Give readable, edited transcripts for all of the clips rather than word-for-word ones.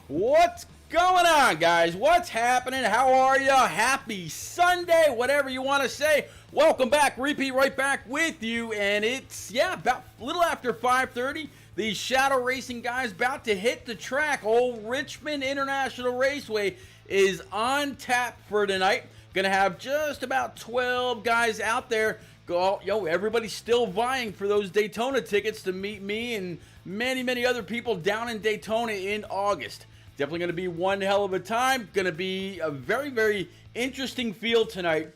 What's going on, guys? What's happening? How are you? Happy Sunday, whatever you want to say. Welcome back. Repeat right back with you. And it's, about a little after 5:30. The Shadow Racing guys about to hit the track. Old Richmond International Raceway is on tap for tonight. Gonna have just about 12 guys out there. Everybody's still vying for those Daytona tickets to meet me and many other people down in Daytona in August. Definitely going to be one hell of a time. Going to be a very interesting field tonight.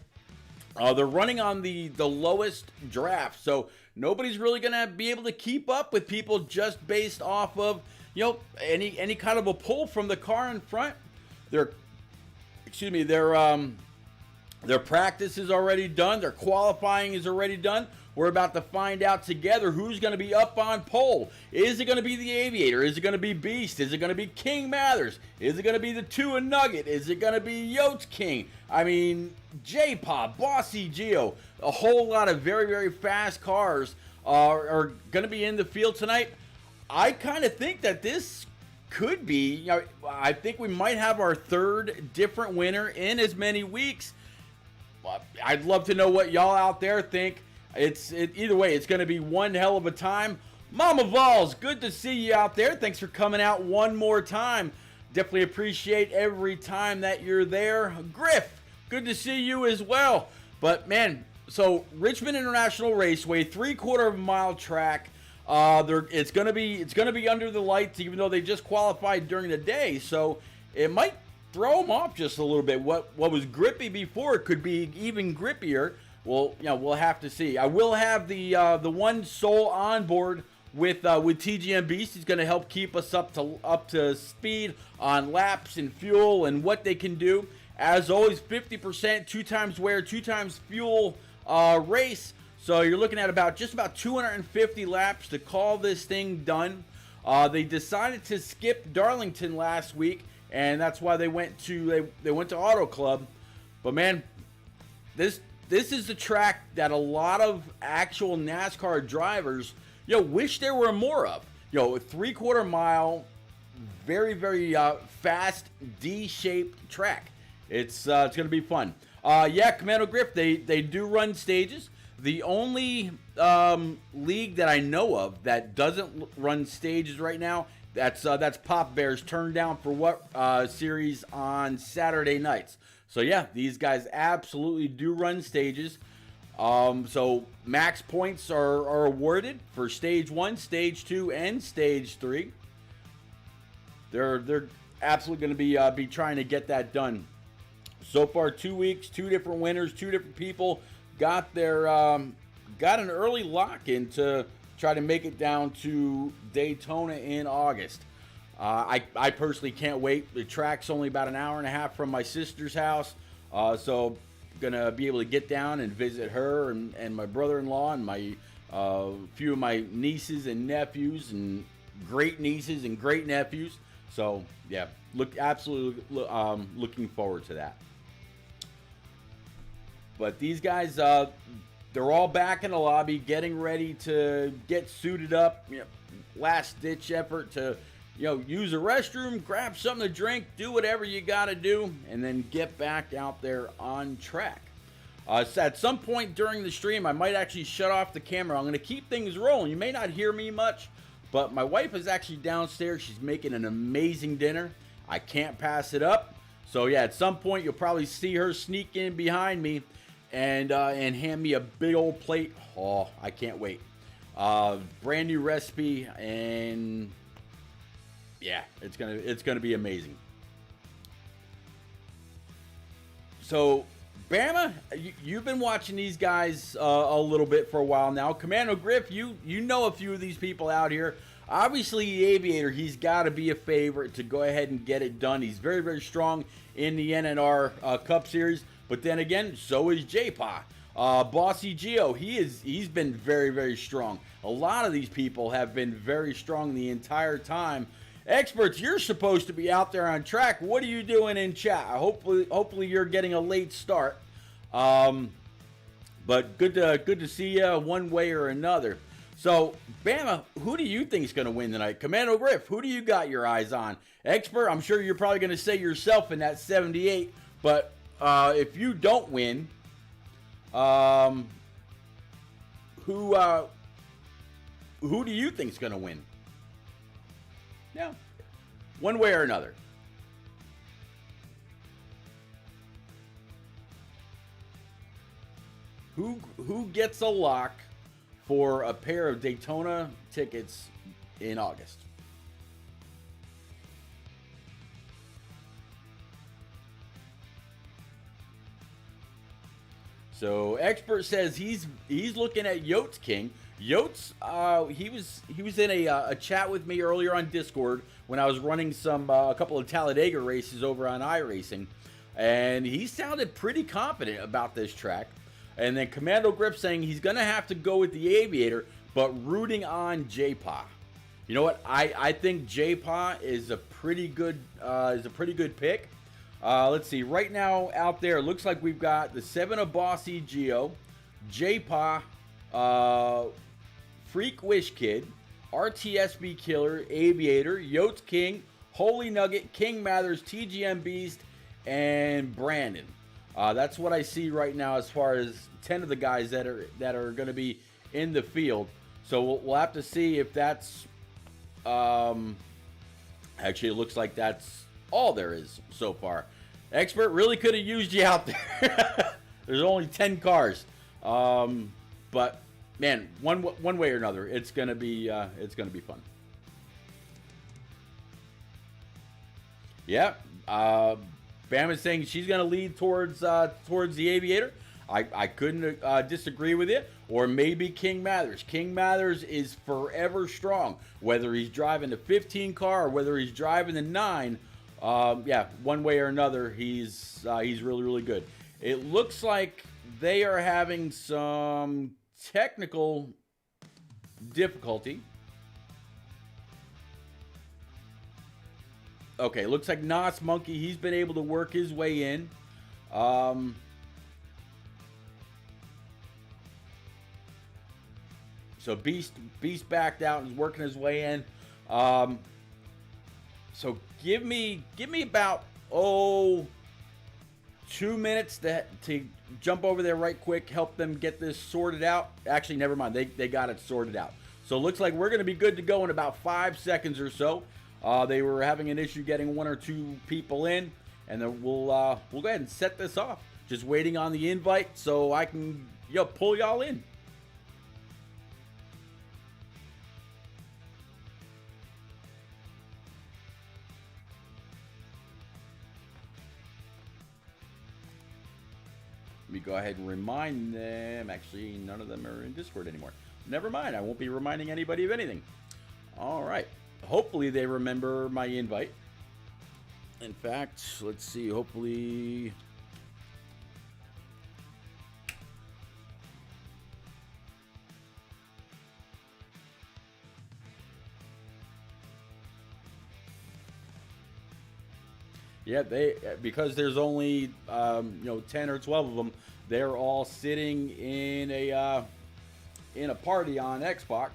They're running on the lowest draft, so nobody's really going to be able to keep up with people just based off of any kind of a pull from the car in front. Their practice is already done. Their qualifying is already done. We're about to find out together who's going to be up on pole. Is it going to be the Aviator? Is it going to be Beast? Is it going to be King Mathers? Is it going to be the Two and Nugget? Is it going to be Yotes King? I mean, J-Pop, Bossy Geo. A whole lot of very fast cars are going to be in the field tonight. I kind of think that this could be, I think we might have our third different winner in as many weeks. I'd love to know what y'all out there think. Either way, it's going to be one hell of a time. Mama Vols, good to see you out there. Thanks for coming out one more time. Definitely appreciate every time that you're there. Griff, good to see you as well. But man, so Richmond International Raceway, 3/4 mile track. It's gonna be under the lights, even though they just qualified during the day. So it might throw them off just a little bit. What was grippy before could be even grippier. Well, we'll have to see. I will have the one soul on board with TGM Beast. He's going to help keep us up to speed on laps and fuel and what they can do. As always, 50%, 2 times wear, 2 times fuel race. So you're looking at just about 250 laps to call this thing done. They decided to skip Darlington last week, and that's why they went to Auto Club. But man, this is the track that a lot of actual NASCAR drivers, wish there were more of. A 3/4 mile, very fast D-shaped track. It's going to be fun. Commando Griff, they do run stages. The only league that I know of that doesn't run stages right now, that's Pop Bears, turned down for what series on Saturday nights. So these guys absolutely do run stages. So max points are awarded for stage 1, stage 2, and stage 3. They're absolutely going to be trying to get that done. So far, 2 weeks, 2 different winners, 2 different people got an early lock in to try to make it down to Daytona in August. I personally can't wait. The track's only about an hour and a half from my sister's house, so gonna be able to get down and visit her and my brother-in-law and my few of my nieces and nephews and great nieces and great nephews. So looking forward to that. But these guys, they're all back in the lobby, getting ready to get suited up. Last ditch effort to use a restroom, grab something to drink, do whatever you got to do, and then get back out there on track. So at some point during the stream, I might actually shut off the camera. I'm going to keep things rolling. You may not hear me much, but my wife is actually downstairs. She's making an amazing dinner. I can't pass it up. So at some point, you'll probably see her sneak in behind me and hand me a big old plate. Oh, I can't wait. Brand new recipe, and it's gonna be amazing. So, Bama, you've been watching these guys a little bit for a while now. Commando Griff, you know a few of these people out here. Obviously, the Aviator, he's got to be a favorite to go ahead and get it done. He's very strong in the NNR Cup Series. But then again, so is J-Pa. Bossy Geo, he's been very strong. A lot of these people have been very strong the entire time. Experts, you're supposed to be out there on track. What are you doing in chat? Hopefully you're getting a late start. But good to see you one way or another. So, Bama, who do you think is going to win tonight? Commando Griff, who do you got your eyes on? Expert, I'm sure you're probably going to say yourself in that 78, but if you don't win, who do you think is going to win? Yeah, one way or another. Who gets a lock for a pair of Daytona tickets in August? So expert says he's looking at Yotes King. Yotes, he was in a chat with me earlier on Discord when I was running a couple of Talladega races over on iRacing, and he sounded pretty confident about this track. And then Commando Grip saying he's gonna have to go with the Aviator, but rooting on J-Pa. You know what? I think J-Pa is a pretty good pick. Let's see. Right now out there, it looks like we've got the 7 of Bossy Geo, J-Pa, Freak Wish Kid, RTSB Killer, Aviator, Yotes King, Holy Nugget, King Mathers, TGM Beast, and Brandon. That's what I see right now as far as 10 of the guys that are going to be in the field. So we'll have to see if that's actually, it looks like that's all there is so far. Expert really could have used you out there. There's only 10 cars, but man, one way or another, it's gonna be fun. Yeah, Bam is saying she's gonna lead towards the Aviator. I couldn't disagree with it. Or maybe King Mathers. King Mathers is forever strong. Whether he's driving the 15 car or whether he's driving the 9, yeah, one way or another, he's really, really good. It looks like they are having some technical difficulty. Okay, looks like Nos Monkey, he's been able to work his way in. So Beast backed out and is working his way in. So give me about 2 minutes to jump over there right quick, help them get this sorted out. Actually, never mind. They got it sorted out. So it looks like we're going to be good to go in about 5 seconds or so. They were having an issue getting 1 or 2 people in, and then we'll go ahead and set this off. Just waiting on the invite so I can pull y'all in. Let me go ahead and remind them. Actually, none of them are in Discord anymore. Never mind. I won't be reminding anybody of anything. All right. Hopefully they remember my invite. In fact, let's see. Hopefully... Yeah, because there's only 10 or 12 of them. They're all sitting in a party on Xbox.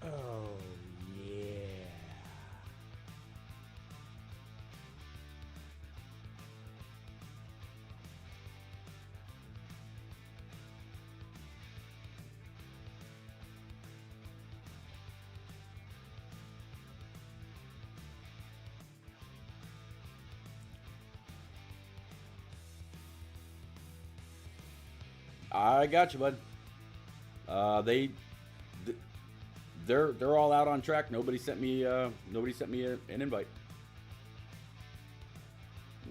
Oh, yeah. I got you, bud. they're all out on track. Nobody sent me an invite.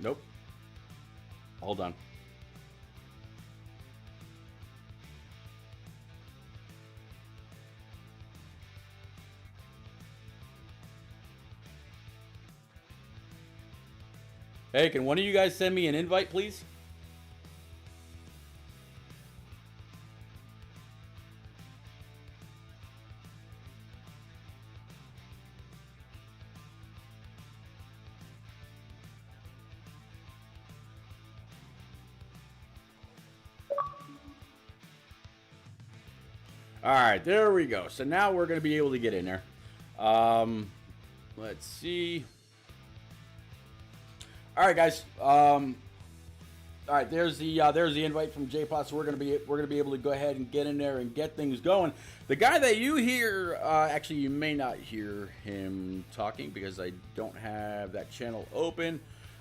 Nope. Hold on. Hey, can one of you guys send me an invite, please? All right, there we go. So now we're going to be able to get in there. Let's see. All right, guys. All right, there's the invite from J-Pot. So we're gonna be able to go ahead and get in there and get things going. The guy that you hear, actually, you may not hear him talking because I don't have that channel open.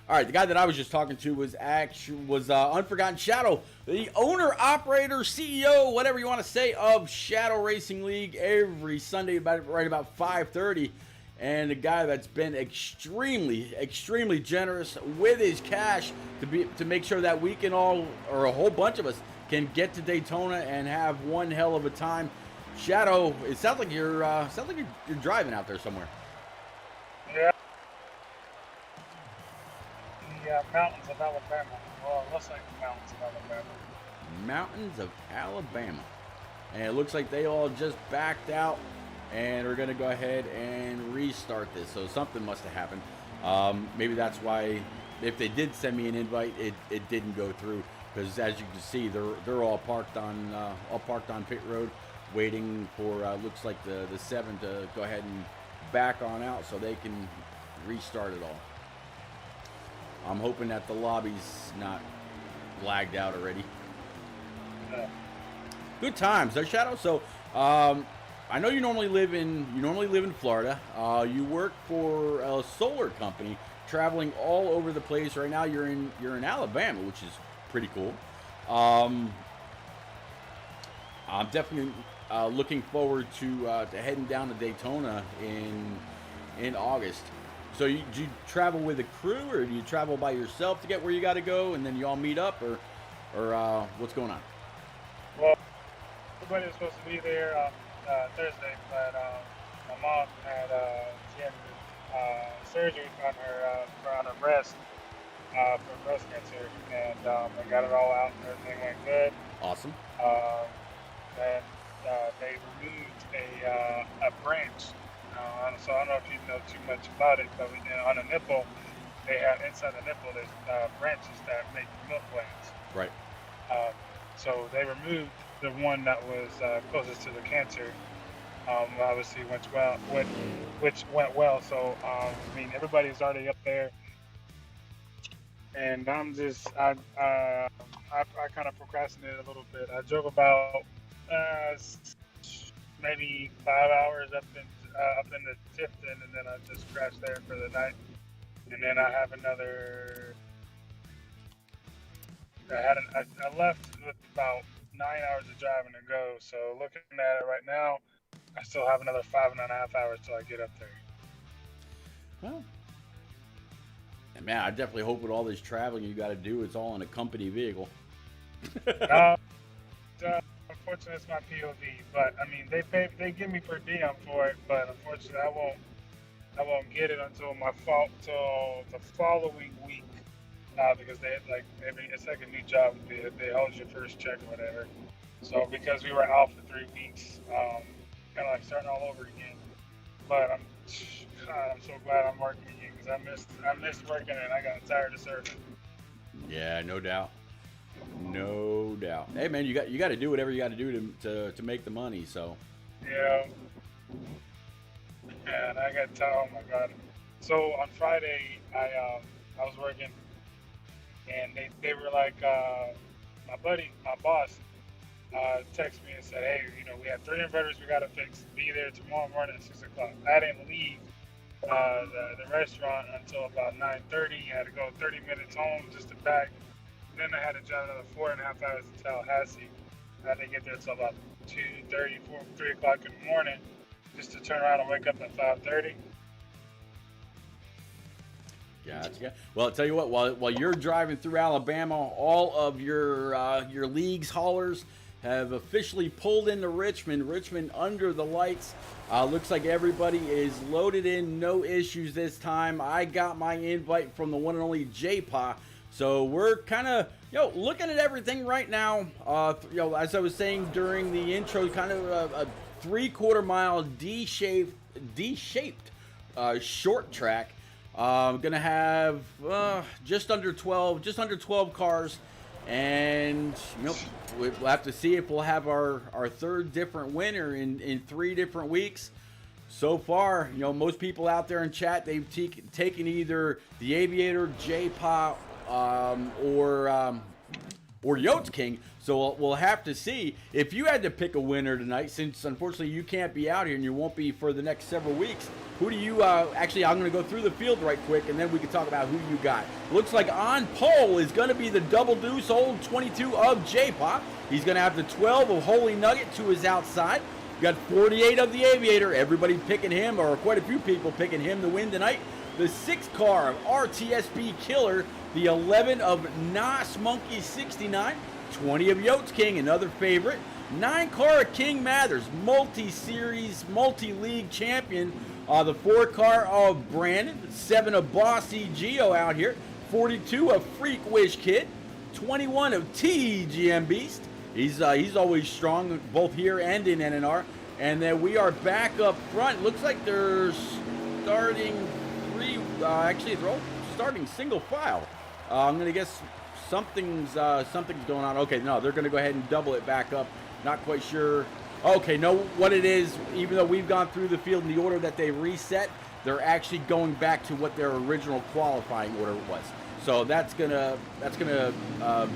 All right, the guy that I was just talking to was Unforgotten Shadow, the owner, operator, CEO, whatever you want to say, of Shadow Racing League every Sunday right about 5:30. And a guy that's been extremely generous with his cash to make sure that we can all, or a whole bunch of us, can get to Daytona and have one hell of a time. Shadow, it sounds like you're driving out there somewhere. Yeah. The mountains of Alabama. Well, it looks like the mountains of Alabama. Mountains of Alabama. And it looks like they all just backed out and we're going to go ahead and restart this. So something must have happened. Maybe that's why, if they did send me an invite, it didn't go through. Because as you can see, they're all parked on pit road, waiting for looks like the 7 to go ahead and back on out so they can restart it all. I'm hoping that the lobby's not lagged out already. Good times, there, Shadow. So I know you normally live in Florida. You work for a solar company, traveling all over the place. Right now, you're in Alabama, which is pretty cool. I'm definitely looking forward to heading down to Daytona in August. So do you travel with a crew, or do you travel by yourself to get where you got to go, and then you all meet up, or what's going on? Well, everybody was supposed to be there Thursday, but my mom had surgery on her breast for breast cancer, and they got it all out, and everything went good. Awesome. And they removed a branch. So I don't know if you know too much about it, but on the nipple, they have inside the nipple there's branches that make milk glands. Right. So they removed the one that was closest to the cancer. Obviously which went well. So I mean, everybody's already up there, and I'm just I kind of procrastinated a little bit. I drove about maybe 5 hours up into Tifton, and then I just crashed there for the night. And then I have another. I left with about 9 hours of driving to go. So looking at it right now, I still have another 5.5 hours till I get up there. Well, man, I definitely hope with all this traveling you got to do, it's all in a company vehicle. Unfortunately, it's my POV, but I mean, they give me per diem for it, but unfortunately, I won't get it until the following week, because it's like a new job. They hold your first check or whatever. So because we were out for 3 weeks, kind of like starting all over again. But I'm so glad I'm working again, because I missed working and I got tired of serving. Yeah, no doubt. No doubt. Hey man, you got to do whatever you got to do to make the money. So. Yeah. And I got tired. Oh my God. So on Friday, I was working, and they were like, my boss, texted me and said, hey, we have 3 inverters we got to fix. Be there tomorrow morning at 6 o'clock. I didn't leave the restaurant until about 9:30. I had to go 30 minutes home just to pack. Then I had to drive another 4.5 hours to Tallahassee. I didn't get there until about 2:30, 3 o'clock in the morning. just to turn around and wake up at 5:30. Gotcha. Well, I'll tell you what. While you're driving through Alabama, all of your league's haulers have officially pulled into Richmond. Richmond under the lights. Looks like everybody is loaded in, no issues this time. I got my invite from the one and only J-Pa. So we're kind of looking at everything right now. As I was saying during the intro, kind of a 3/4 mile D-shaped short track. Gonna have just under 12 cars, and we'll have to see if we'll have our third different winner in 3 different weeks. So far, most people out there in chat, they've taken either the Aviator, J-Pa, or Yotes King. So we'll have to see. If you had to pick a winner tonight, since unfortunately you can't be out here and you won't be for the next several weeks, who do you, actually I'm going to go through the field right quick and then we can talk about who you got. Looks like on pole is going to be the double deuce old 22 of J-Pa. He's going to have the 12 of Holy Nugget to his outside. You got 48 of the Aviator. Everybody picking him, or quite a few people picking him to win tonight. The 6 car of RTSB Killer, the 11 of Nas Monkey 69, 20 of Yotes King, another favorite, 9 car of King Mathers, multi-series, multi-league champion, the 4 car of Brandon, 7 of Bossy Geo out here, 42 of Freak Wish Kid, 21 of TGM Beast. He's always strong, both here and in NNR. And then we are back up front. Looks like they're starting they're all starting single file. I'm gonna guess something's going on. Okay, no, they're gonna go ahead and double it back up. Not quite sure. Okay, know what it is. Even though we've gone through the field in the order that they reset, they're actually going back to what their original qualifying order was. So that's gonna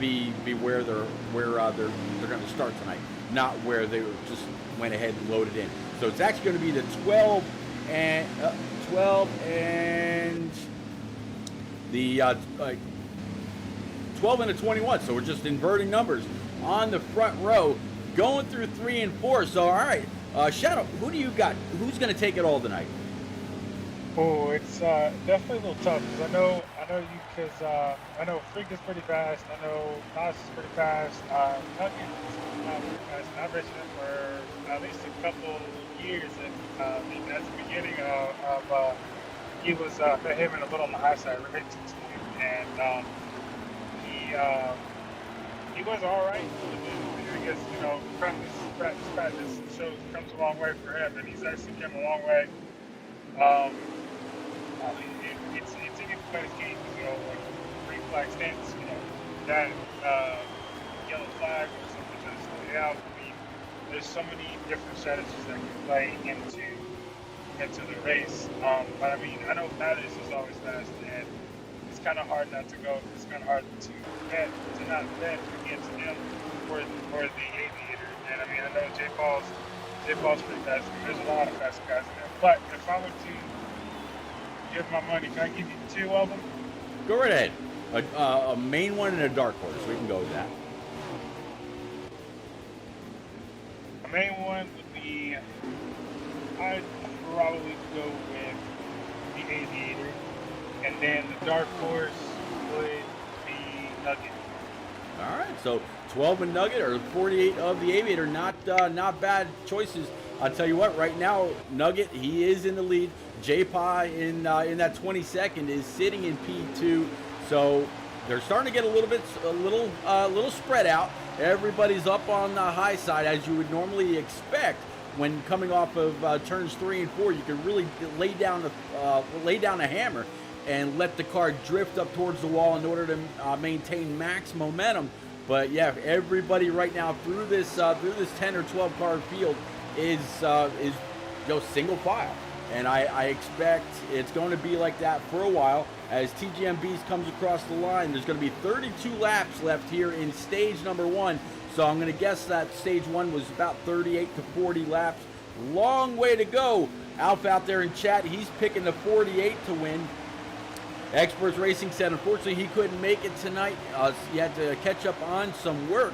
be where they're gonna start tonight, not where they just went ahead and loaded in. So it's actually going to be the 12 and the 12 and a 21. So we're just inverting numbers on the front row, going through 3 and 4. So all right, Shadow, who do you got? Who's going to take it all tonight? Oh, it's definitely a little tough because I know I know Freak is pretty fast. I know Nas is pretty fast. Nugget is not pretty fast. And I've raced him for at least a couple years, and at the beginning of he was him and a little on the high side racing team, and he was all right. I guess practice shows comes a long way for him, and he's actually come a long way. It's anybody's game, like green flag stance, that yellow flag or something just stay out. I mean, there's so many different strategies that can play into the race. But I mean, I know Mathers is always fast, and it's kind of hard not to go. It's kind of hard to not bet against him or the Aviator. And I mean, I know J-Paul's pretty fast. I mean, there's a lot of fast guys in there. But if I were to give my money, can I give you 2 of them? Go right ahead. A main one and a dark horse. We can go with that. The main one would be, I'd probably go with the Aviator, and then the dark horse would be Nugget. All right, so 12 and Nugget or 48 of the Aviator, not bad choices. I'll tell you what, right now Nugget, he is in the lead. J-Pa in that 22nd is sitting in P2, so they're starting to get a little spread out. Everybody's up on the high side as you would normally expect when coming off of turns 3 and 4. You can really lay down a hammer and let the car drift up towards the wall in order to maintain max momentum. But yeah, everybody right now through this 10 or 12 car field is single file. And I expect it's going to be like that for a while. As TGM Beast comes across the line, there's going to be 32 laps left here in stage number 1. So I'm going to guess that stage 1 was about 38 to 40 laps. Long way to go. Alf out there in chat, he's picking the 48 to win. Experts Racing said unfortunately he couldn't make it tonight. He had to catch up on some work.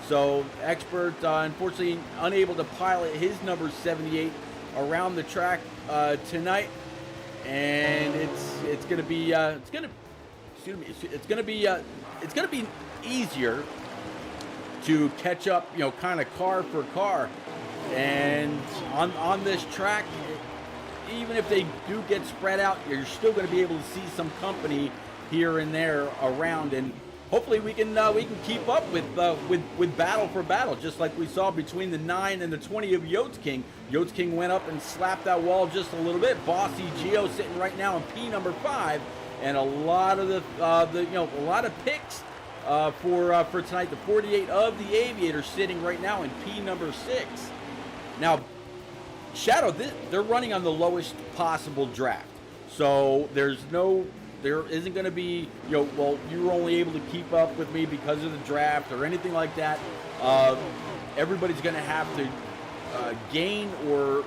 So Expert, unfortunately, unable to pilot his number 78 around the track tonight, and it's gonna be it's gonna be easier to catch up, kind of car for car, and on this track, even if they do get spread out, you're still going to be able to see some company here and there around, and hopefully we can keep up with battle for battle, just like we saw between the 9 and the 20 of Yotes King. Yotes King went up and slapped that wall just a little bit. Bossy Geo sitting right now in P number 5, and a lot of a lot of picks for tonight. The 48 of the Aviator sitting right now in P number 6. Now, Shadow, they're running on the lowest possible draft, so there isn't going to be, well, you were only able to keep up with me because of the draft or anything like that. Everybody's going to have to gain or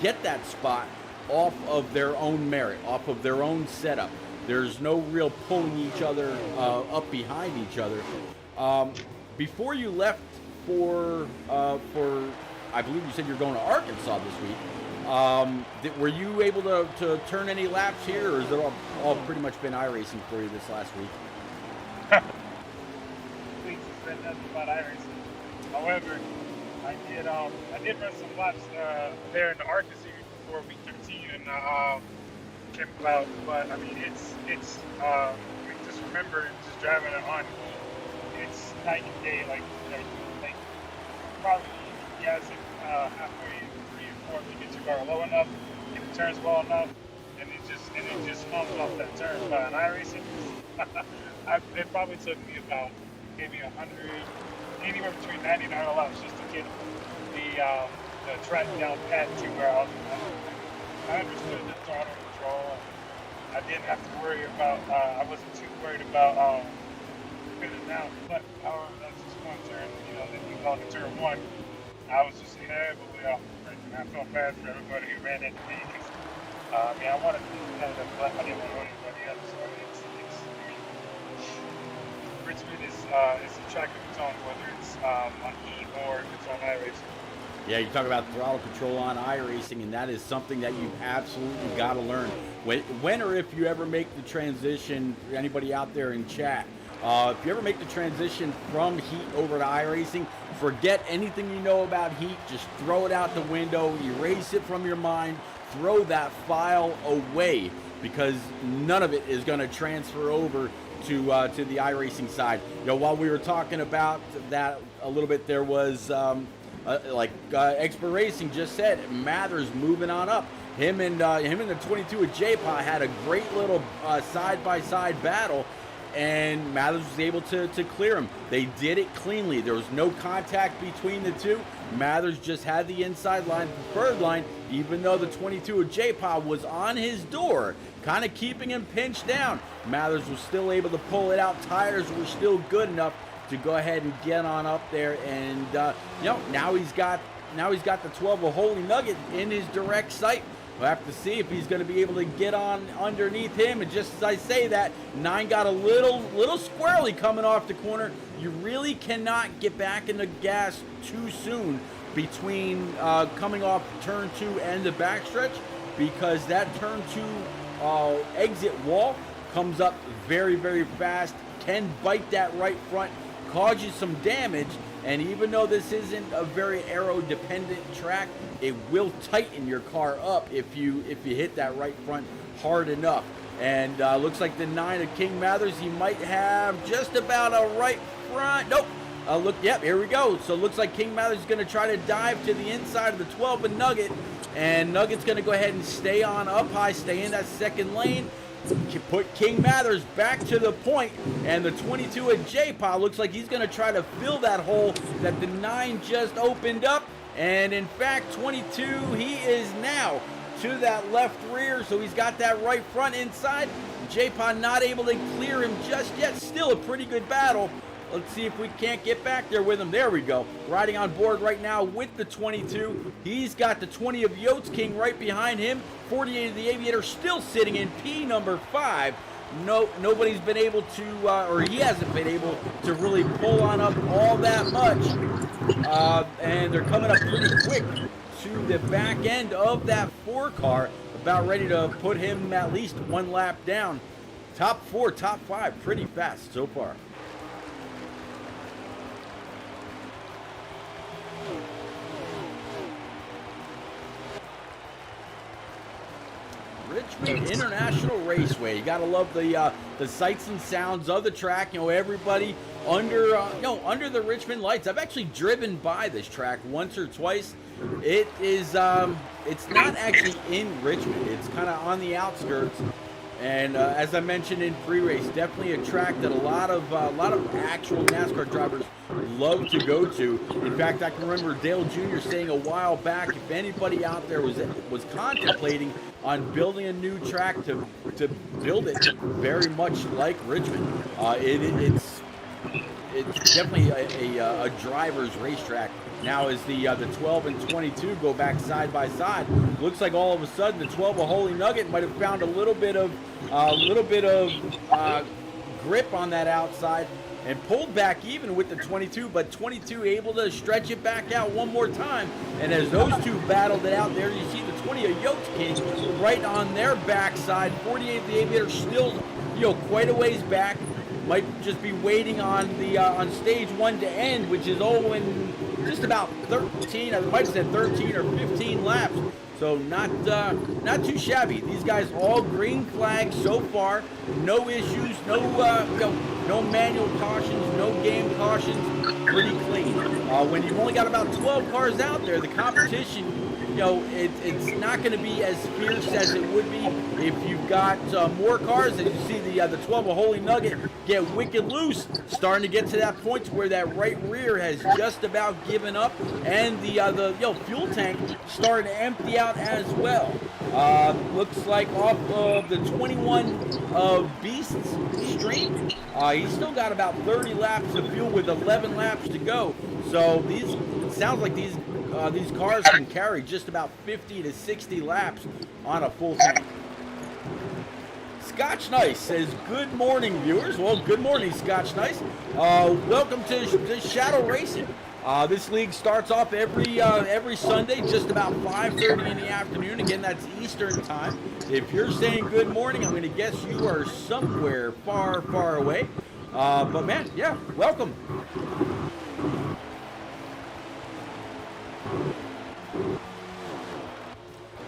get that spot off of their own merit, off of their own setup. There's no real pulling each other up behind each other. Before you left for I believe you said you're going to Arkansas this week. Were you able to turn any laps here, or has it all pretty much been iRacing for you this last week? Weeks has been nothing but iRacing. However, I did run some laps there in the Arkansas series before week 13 and came out. But I mean, it's just remember just driving it on. It's night and day. Like probably gassing halfway 3 or 4 if you get your car low enough, and it turns well enough, and it just comes off that turn. But on iRacing, it probably took me about maybe 100, anywhere between 90 and 100 laps just to get the track down pat to where I understood the throttle control. I didn't have to worry about. I wasn't too worried about spinning down. But however, that's just one turn. Then you call it turn 1. I was just heavily off the brake, and I felt bad for everybody who ran into me. I wanted to be competitive, but I didn't want to go anybody else. So Richmond is a track of its own, whether it's on heat or if it's on iRacing. Yeah, you talk about throttle control on iRacing, and that is something that you absolutely got to learn. When or if you ever make the transition, anybody out there in chat, if you ever make the transition from heat over to iRacing, forget anything you know about heat. Just throw it out the window, erase it from your mind, throw that file away, because none of it is going to transfer over to the iRacing side. While we were talking about that a little bit, there was Expert Racing just said, Mathers moving on up. Him and the 22 with J-Pa had a great little side-by-side battle, and Mathers was able to clear him. They did it cleanly. There was no contact between the two. Mathers just had the inside line, preferred line, even though the 22 of J-Pa was on his door, kind of keeping him pinched down. Mathers was still able to pull it out. Tires were still good enough to go ahead and get on up there, and now he's got the 12 of Holy Nugget in his direct sight. We'll have to see if he's going to be able to get on underneath him. And just as I say that, 9 got a little squirrely coming off the corner. You really cannot get back in the gas too soon between coming off turn 2 and the backstretch, because that turn 2 exit wall comes up very, very fast, can bite that right front, cause you some damage. And even though this isn't a very aero-dependent track, it will tighten your car up if you hit that right front hard enough. And looks like the 9 of King Mathers, he might have just about a right front. Nope. Here we go. So it looks like King Mathers is going to try to dive to the inside of the 12 of Nugget. And Nugget's going to go ahead and stay on up high, stay in that second lane. Put King Mathers back to the point, and the 22 of J-Pa looks like he's going to try to fill that hole that the 9 just opened up. And in fact, 22, he is now to that left rear, so he's got that right front inside. J-Pa not able to clear him just yet. Still a pretty good battle. Let's see if we can't get back there with him. There we go. Riding on board right now with the 22. He's got the 20 of Yotes King right behind him. 48 of the Aviator still sitting in P number 5. Nobody's been able to, or he hasn't been able to really pull on up all that much. And they're coming up pretty quick to the back end of that 4 car, about ready to put him at least 1 lap down. Top 4, top 5, pretty fast so far. Richmond International Raceway. You gotta love the sights and sounds of the track. You know, everybody under under the Richmond lights. I've actually driven by this track once or twice. It is it's not actually in Richmond. It's kind of on the outskirts. And as I mentioned in pre-race, definitely a track that a lot of actual NASCAR drivers love to go to. In fact, I can remember Dale Jr. saying a while back, if anybody out there was contemplating on building a new track to build it very much like Richmond, it's definitely a driver's racetrack. Now as the 12 and 22 go back side by side, looks like all of a sudden the 12 of Holy Nugget might have found a little bit of grip on that outside and pulled back even with the 22, but 22 able to stretch it back out one more time. And as those two battled it out there, you see the 20 of Yotes King right on their backside. 48 of the Aviator still, quite a ways back. Might just be waiting on the on stage 1 to end, which is in just about 13. I might have said 13 or 15 laps. So not too shabby. These guys all green flags so far. No issues. No manual cautions. No game cautions. Pretty clean. When you've only got about 12 cars out there, the competition, it's not going to be as fierce as it would be if you've got more cars. And you see the 12 of Holy Nugget get wicked loose, starting to get to that point where that right rear has just about given up, and the fuel tank starting to empty out as well. Looks like off of the 21 of Beast's streak, he's still got about 30 laps of fuel with 11 laps to go. So it sounds like these cars can carry just about 50 to 60 laps on a full tank. Scotch Nice says, good morning, viewers. Well, good morning, Scotch Nice. Welcome to Shadow Racing. This league starts off every Sunday, just about 5:30 in the afternoon. Again, that's Eastern time. If you're saying good morning, I'm going to guess you are somewhere far, far away. But man, yeah, welcome.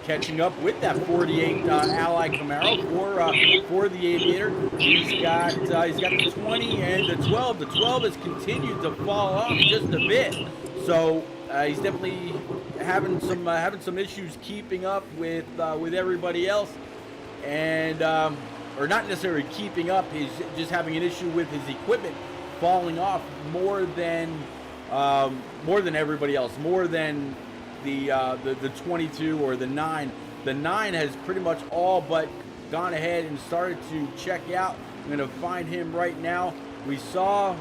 Catching up with that 48 Ally Camaro for the Aviator. He's got the 20 and the 12. The 12 has continued to fall off just a bit, so he's definitely having some issues keeping up with everybody else, and or not necessarily keeping up. He's just having an issue with his equipment falling off more than everybody else, more than the 22 or the 9. The 9 has pretty much all but gone ahead and started to check out. I'm going to find him right now. We saw,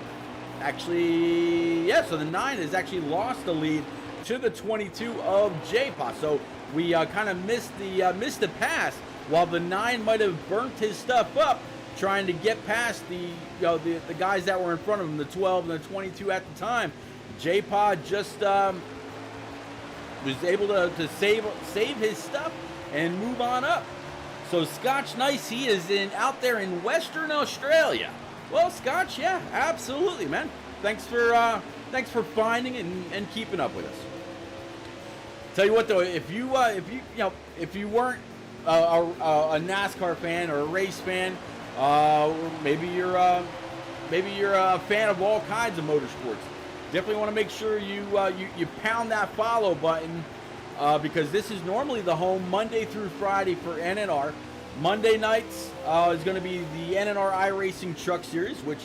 actually, yeah, so the 9 has actually lost the lead to the 22 of J-Pa. So we kind of missed the pass, while the 9 might have burnt his stuff up trying to get past the guys that were in front of him, the 12 and the 22 at the time. J-Pa just was able to save his stuff and move on up. So Scotch Nice, he is out there in Western Australia. Well, Scotch, yeah, absolutely, man. Thanks for finding and keeping up with us. Tell you what though, if you weren't a NASCAR fan or a race fan, maybe you're a fan of all kinds of motorsports. Definitely want to make sure you pound that follow button, because this is normally the home Monday through Friday for NNR. Monday nights is going to be the NNR iRacing Truck Series, which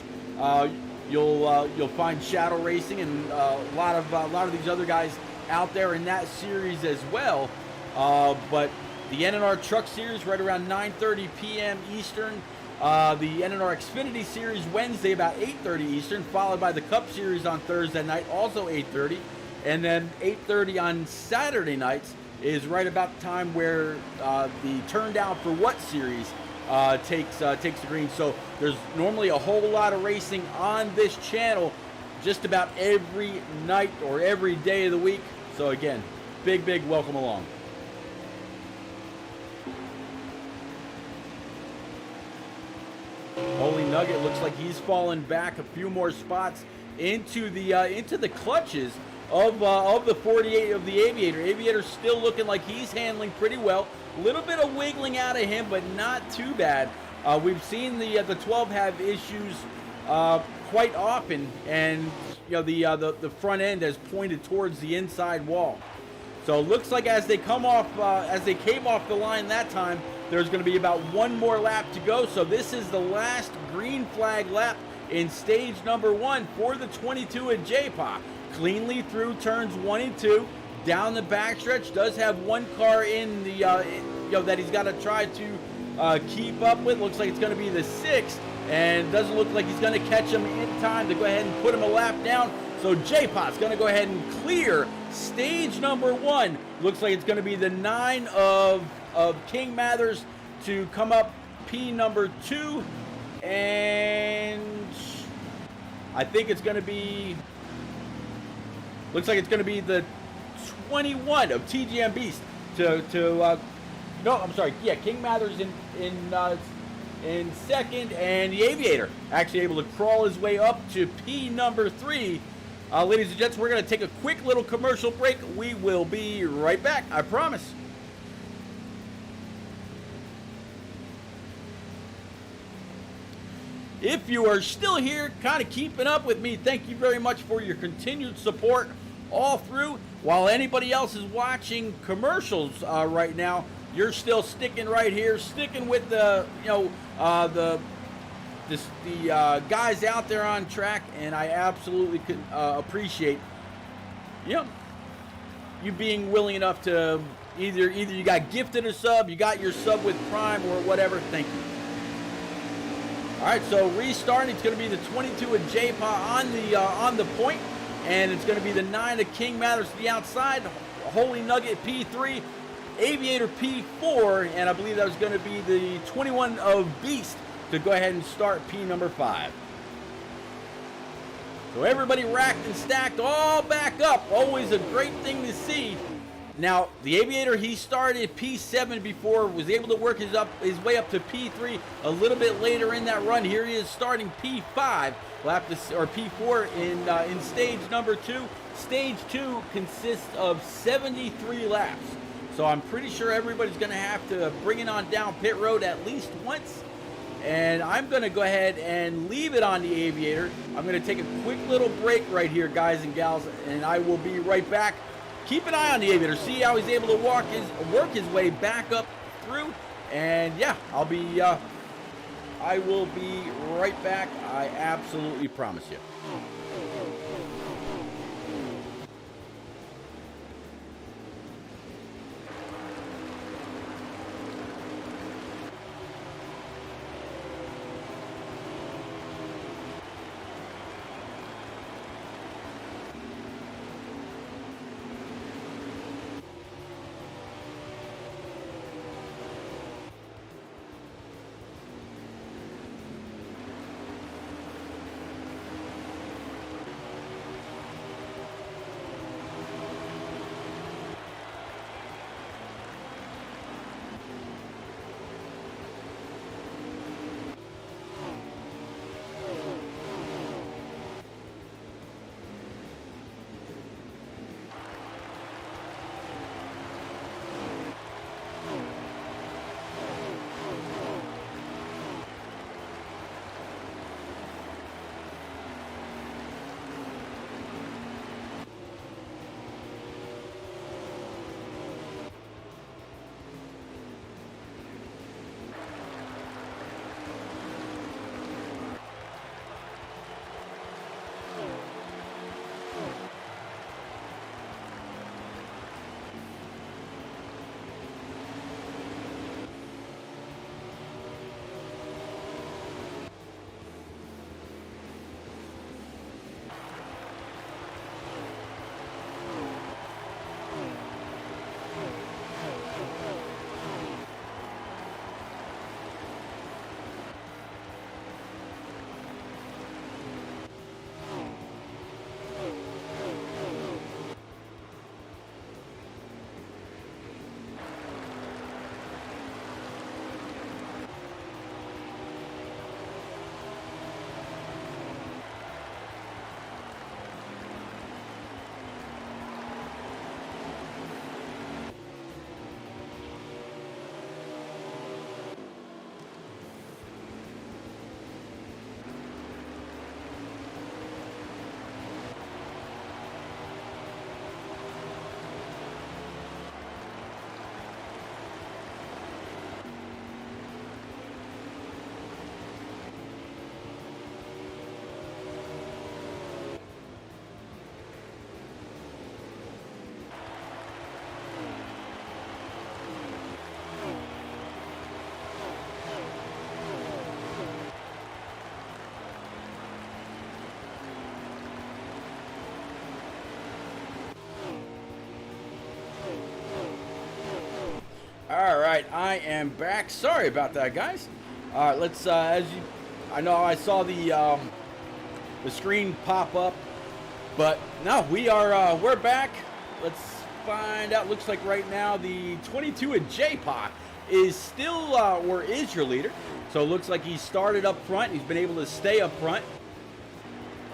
you'll find Shadow Racing and a lot of these other guys out there in that series as well. But the NNR Truck Series right around 9:30 p.m. Eastern. The NNR Xfinity Series Wednesday about 8:30 Eastern, followed by the Cup Series on Thursday night, also 8:30, and then 8:30 on Saturday nights is right about the time where the Turn Down for What series takes the green. So there's normally a whole lot of racing on this channel just about every night or every day of the week. So again, big, big welcome along. Holy Nugget looks like he's fallen back a few more spots into the clutches of the 48 of the Aviator. Aviator's still looking like he's handling pretty well. A little bit of wiggling out of him, but not too bad. We've seen the 12 have issues quite often, and the front end has pointed towards the inside wall. So it looks like as they came off the line that time, there's going to be about one more lap to go. So this is the last green flag lap in stage number 1 for the 22 at J-Pa. Cleanly through turns 1 and 2, down the backstretch. Does have one car in the that he's got to try to keep up with. Looks like it's going to be the 6th, and doesn't look like he's going to catch him in time to go ahead and put him a lap down. So J-Pa's going to go ahead and clear stage number 1. Looks like it's going to be the 9 of King Mathers to come up P number 2, and I think it's going to be, looks like it's going to be the 21 of TGM Beast no, I'm sorry, yeah, King Mathers in second, and the Aviator actually able to crawl his way up to P number 3. Ladies and gents, we're going to take a quick little commercial break. We will be right back, I promise. If you are still here, kind of keeping up with me, thank you very much for your continued support all through. While anybody else is watching commercials right now, you're still sticking right here, sticking with the guys out there on track, and I absolutely could appreciate you being willing enough to either you got gifted a sub, you got your sub with Prime or whatever. Thank you. All right, so restarting, it's going to be the 22 of J-Pa on the point, and it's going to be the 9 of King Mathers to the outside, Holy Nugget P3, Aviator P4, and I believe that was going to be the 21 of Beast to go ahead and start P number 5. So everybody racked and stacked all back up. Always a great thing to see. Now, the Aviator, he started P7 before, was able to work his way up to P3 a little bit later in that run. Here he is starting P5, or P4 in stage number 2. Stage 2 consists of 73 laps. So I'm pretty sure everybody's going to have to bring it on down pit road at least once. And I'm going to go ahead and leave it on the Aviator. I'm going to take a quick little break right here, guys and gals, and I will be right back. Keep an eye on the Aviator, see how he's able to work his way back up through. And yeah, I will be right back. I absolutely promise you. I am back. Sorry about that, guys. All right, let's. I know I saw the screen pop up, but no, we're back. Let's find out. Looks like right now the 22 at J-Pop is still or is your leader. So it looks like he started up front. He's been able to stay up front.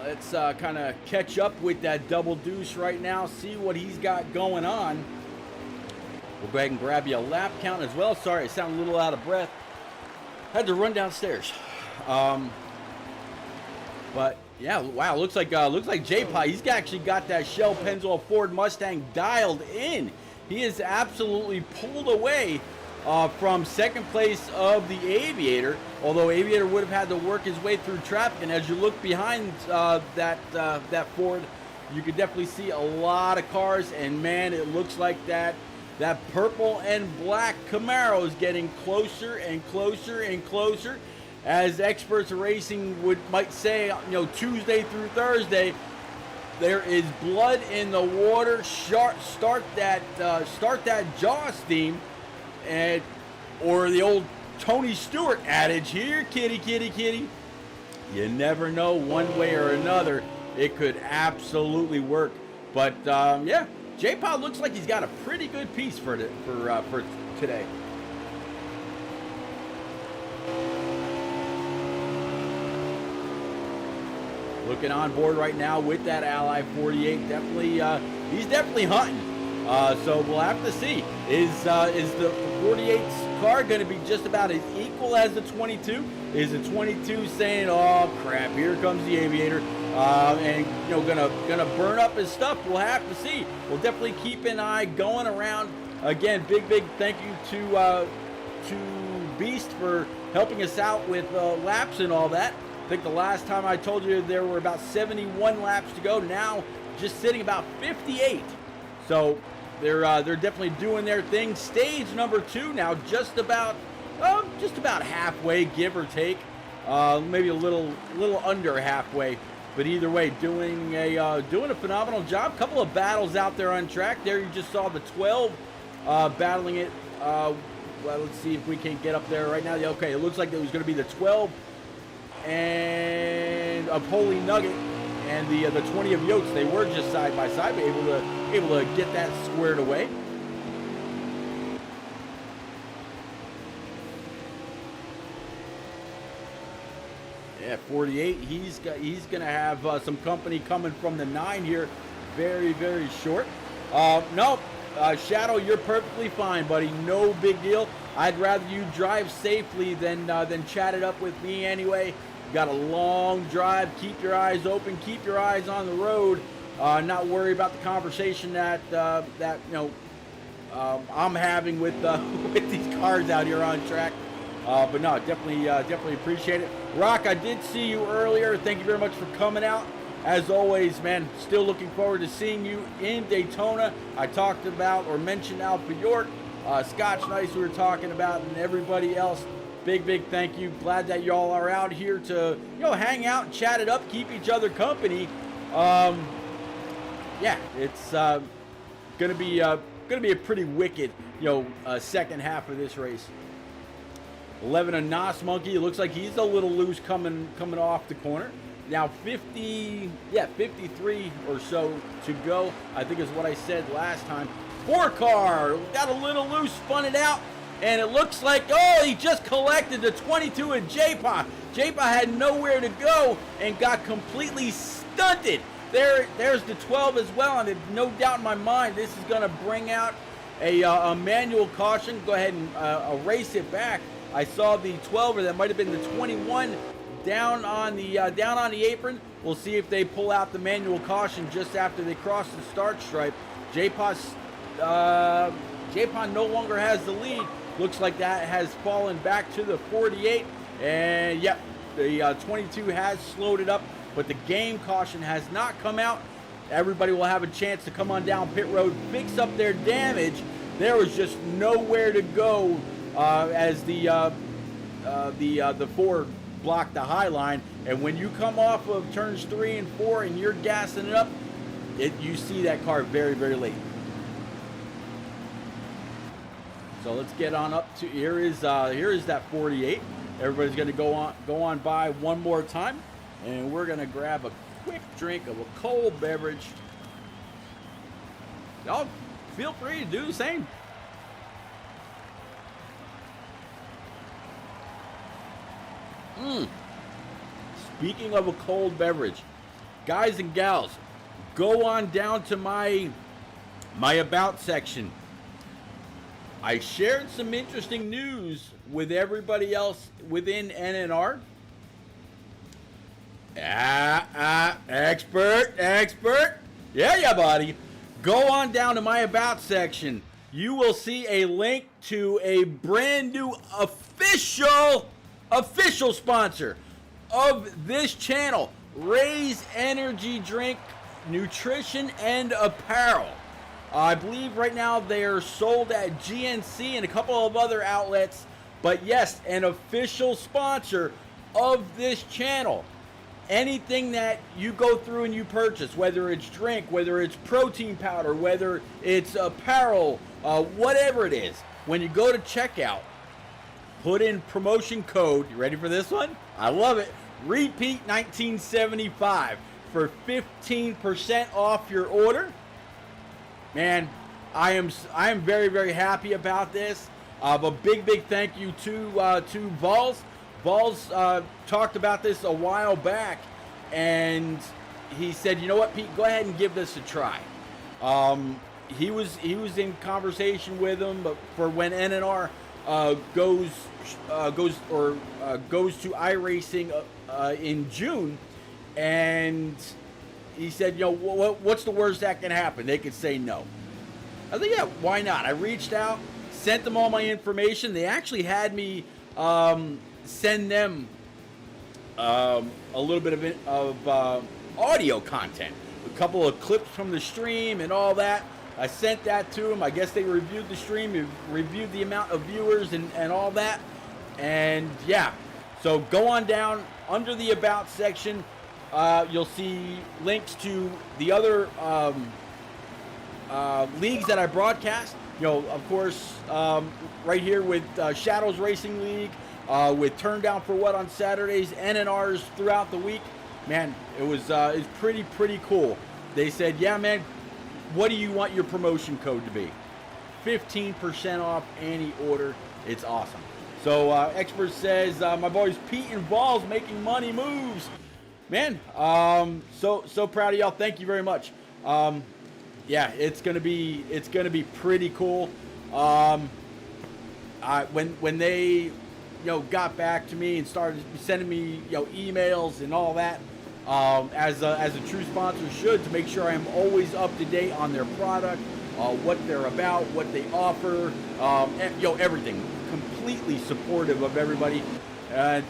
Let's kind of catch up with that double deuce right now. See what he's got going on. We'll go ahead and grab you a lap count as well. Sorry, I sound a little out of breath. Had to run downstairs. But yeah, wow, looks like J-Pie, he's actually got that Shell Pennzoil Ford Mustang dialed in. He is absolutely pulled away from second place of the Aviator, although Aviator would have had to work his way through traffic. And as you look behind that Ford, you could definitely see a lot of cars. And man, it looks like that purple and black Camaro is getting closer and closer and closer. As experts of racing might say, Tuesday through Thursday, there is blood in the water. Start that Jaws theme, or the old Tony Stewart adage here, kitty, kitty, kitty. You never know, one way or another, it could absolutely work. But yeah, J-Pod looks like he's got a pretty good piece for today. Looking on board right now with that Ally 48, definitely he's definitely hunting. So we'll have to see. Is the 48's car going to be just about as equal as the 22? Is the 22 saying, "Oh crap, here comes the Aviator," and gonna burn up his stuff? We'll have to see. We'll definitely keep an eye going around. Again, big thank you to Beast for helping us out with laps and all that. I think the last time I told you there were about 71 laps to go. Now just sitting about 58. So they're definitely doing their thing. Stage number 2 now just about halfway, give or take. Maybe a little under halfway. But either way, doing a phenomenal job. Couple of battles out there on track. There you just saw the 12 battling it. Well, let's see if we can get up there right now. Okay, it looks like it was going to be the 12 and of Holy Nugget and the 20 of Yotes. They were just side by side, but able to get that squared away. Yeah, 48. He's gonna have some company coming from the 9 here, very short. No, Shadow, you're perfectly fine, buddy. No big deal. I'd rather you drive safely than chat it up with me anyway. You got a long drive. Keep your eyes open. Keep your eyes on the road. Not worry about the conversation that I'm having with these cars out here on track. But no, definitely appreciate it. Rock, I did see you earlier. Thank you very much for coming out. As always, man, still looking forward to seeing you in Daytona. I talked about or mentioned Alpha York, Scotch Nice we were talking about, and everybody else. Big thank you. Glad that y'all are out here to hang out, chat it up, keep each other company. Yeah, it's gonna be a pretty wicked second half of this race. 11 a Nos Monkey. It looks like he's a little loose coming off the corner. Now 53 or so to go, I think is what I said last time. 4 car got a little loose, spun it out, and it looks like, he just collected the 22 at J-Pop. J-Pop had nowhere to go and got completely stunted. There's the 12 as well, and no doubt in my mind this is going to bring out a manual caution. Go ahead and erase it back. I saw the 12, or that might have been the 21, down on the apron. We'll see if they pull out the manual caution just after they cross the start stripe. J-Pod no longer has the lead. Looks like that has fallen back to the 48. And yep, the 22 has slowed it up, but the game caution has not come out. Everybody will have a chance to come on down pit road, fix up their damage. There was just nowhere to go as the 4 blocked the high line. And when you come off of turns 3 and 4 and you're gassing it up, you see that car very late. So let's get on up to here is that 48. Everybody's gonna go on by one more time, and we're gonna grab a quick drink of a cold beverage. Y'all feel free to do the same. Speaking of a cold beverage, guys and gals, go on down to my about section. I shared some interesting news with everybody else within NNR. Expert. Yeah, buddy. Go on down to my about section. You will see a link to a brand new official sponsor of this channel, Raise Energy Drink, Nutrition and Apparel. I believe right now they are sold at GNC and a couple of other outlets, but yes, an official sponsor of this channel. Anything that you go through and you purchase, whether it's drink, whether it's protein powder, whether it's apparel, whatever it is, when you go to checkout, put in promotion code, you ready for this one? I love it, Repeat 1975 for 15% off your order. Man, I am very, very happy about this. A big thank you to Vols. Vols talked about this a while back, and he said, you know what, Pete, go ahead and give this a try. He was in conversation with him, but for when NNR goes to iRacing in June, and he said, you know, what's the worst that can happen? They could say no. I think, yeah, why not? I reached out, sent them all my information. They actually had me send them a little bit of audio content, a couple of clips from the stream and all that. I sent that to them. I guess they reviewed the stream, reviewed the amount of viewers and all that. And yeah, so go on down under the About section. You'll see links to the other leagues that I broadcast. You know, of course, right here with Shadows Racing League, with Turn Down for What on Saturdays, NNRs throughout the week. Man, it was pretty cool. They said, yeah, man, what do you want your promotion code to be? 15% off any order. It's awesome. So Expert says, my boys Pete and Vols making money moves. Man, so proud of y'all. Thank you very much. Yeah, it's gonna be pretty cool. When they got back to me and started sending me emails and all that, as a true sponsor should, to make sure I'm always up to date on their product, what they're about, what they offer, everything. Completely supportive of everybody.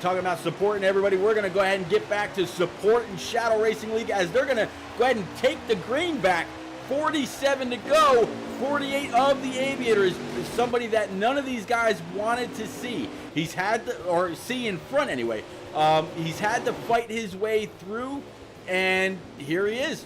Talking about supporting everybody, we're going to go ahead and get back to supporting Shadow Racing League, as they're going to go ahead and take the green back. 47 to go. 48 of the Aviator is somebody that none of these guys wanted to see. He's had to, or see in front anyway. He's had to fight his way through, and here he is.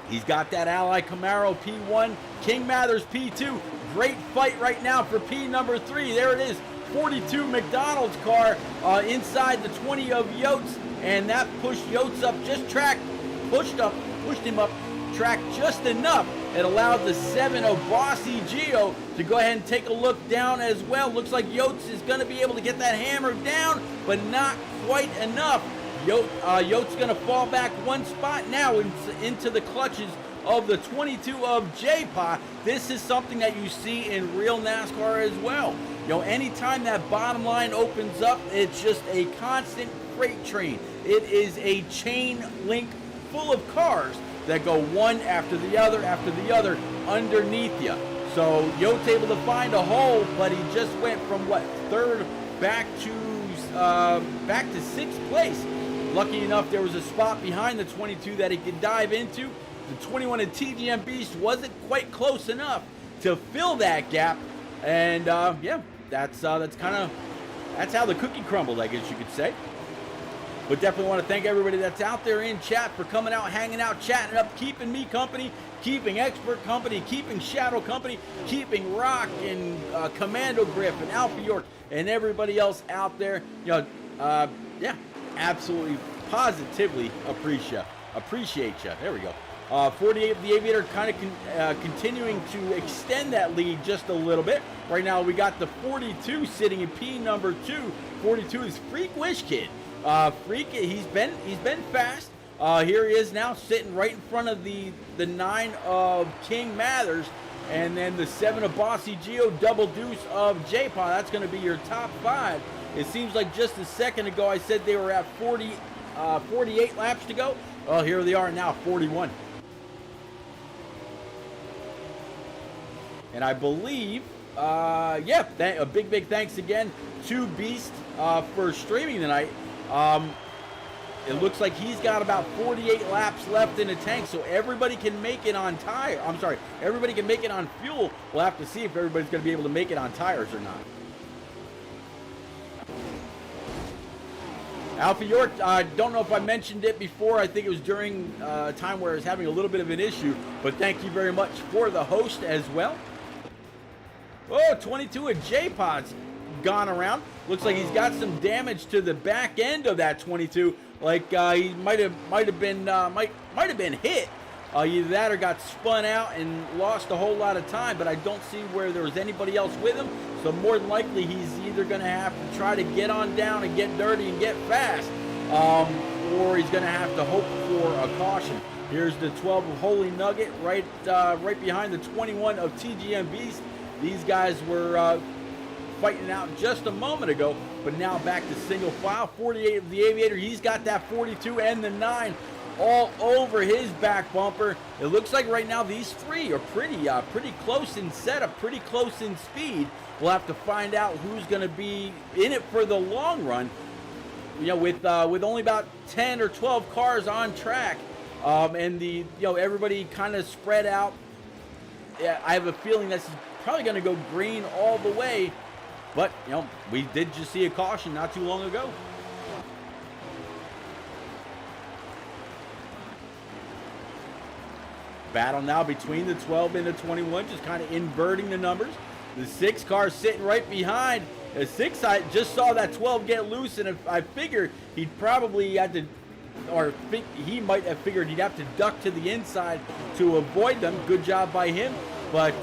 He's got that Ally Camaro P1, King Mathers P2. Great fight right now for P number 3. There it is. 42 McDonald's car inside the 20 of Yotes, and that pushed Yotes up pushed him up track just enough. It allowed the 7 of Bossy Gio to go ahead and take a look down as well. Looks like Yotes is going to be able to get that hammer down, but not quite enough. Yotes going to fall back one spot now into the clutches of the 22 of J-Pa. This is something that you see in real NASCAR as well. Anytime that bottom line opens up, it's just a constant freight train. It is a chain link full of cars that go one after the other underneath you. So Yote's able to find a hole, but he just went from third back to sixth place. Lucky enough, there was a spot behind the 22 that he could dive into. The 21 of TGM Beast wasn't quite close enough to fill that gap, and yeah, that's how the cookie crumbled, I guess you could say. But definitely want to thank everybody that's out there in chat for coming out, hanging out, chatting up, keeping me company, keeping Expert company, keeping Shadow company, keeping Rock and Commando Griff and Alpha York and everybody else out there. You know, yeah, absolutely, positively appreciate you. There we go. 48 the Aviator kind of continuing to extend that lead just a little bit. Right now we got the 42 sitting in P number 2. 42 is Freak Wish Kid. Freak, he's been fast. Here he is now sitting right in front of the 9 of King Mathers, and then the 7 of Bossy Geo, double deuce of J-Paw. That's going to be your top 5. It seems like just a second ago I said they were at 48 laps to go. Well, here they are now, 41. And I believe, yeah, a big thanks again to Beast for streaming tonight. It looks like he's got about 48 laps left in the tank, so everybody can make it on tire. I'm sorry, everybody can make it on fuel. We'll have to see if everybody's going to be able to make it on tires or not. Alpha York, I don't know if I mentioned it before. I think it was during a time where I was having a little bit of an issue, but thank you very much for the host as well. Oh, 22 of J-Pod's gone around. Looks like he's got some damage to the back end of that 22. Like he might have been hit. Either that or got spun out and lost a whole lot of time. But I don't see where there was anybody else with him. So more than likely he's either going to have to try to get on down and get dirty and get fast, or he's going to have to hope for a caution. Here's the 12 of Holy Nugget right behind the 21 of TGM Beast. These guys were fighting out just a moment ago, but now back to single file. 48 of the Aviator, he's got that 42 and the 9 all over his back bumper. It looks like right now these three are pretty close in setup, pretty close in speed. We'll have to find out who's going to be in it for the long run. You know, with only about 10 or 12 cars on track, and everybody kind of spread out. Yeah, I have a feeling this is probably going to go green all the way, but we did just see a caution not too long ago. Battle now between the 12 and the 21, just kind of inverting the numbers. The 6 car sitting right behind. The 6, I just saw that 12 get loose, and if I figured he'd probably had to, or he might have figured he'd have to duck to the inside to avoid them. Good job by him. But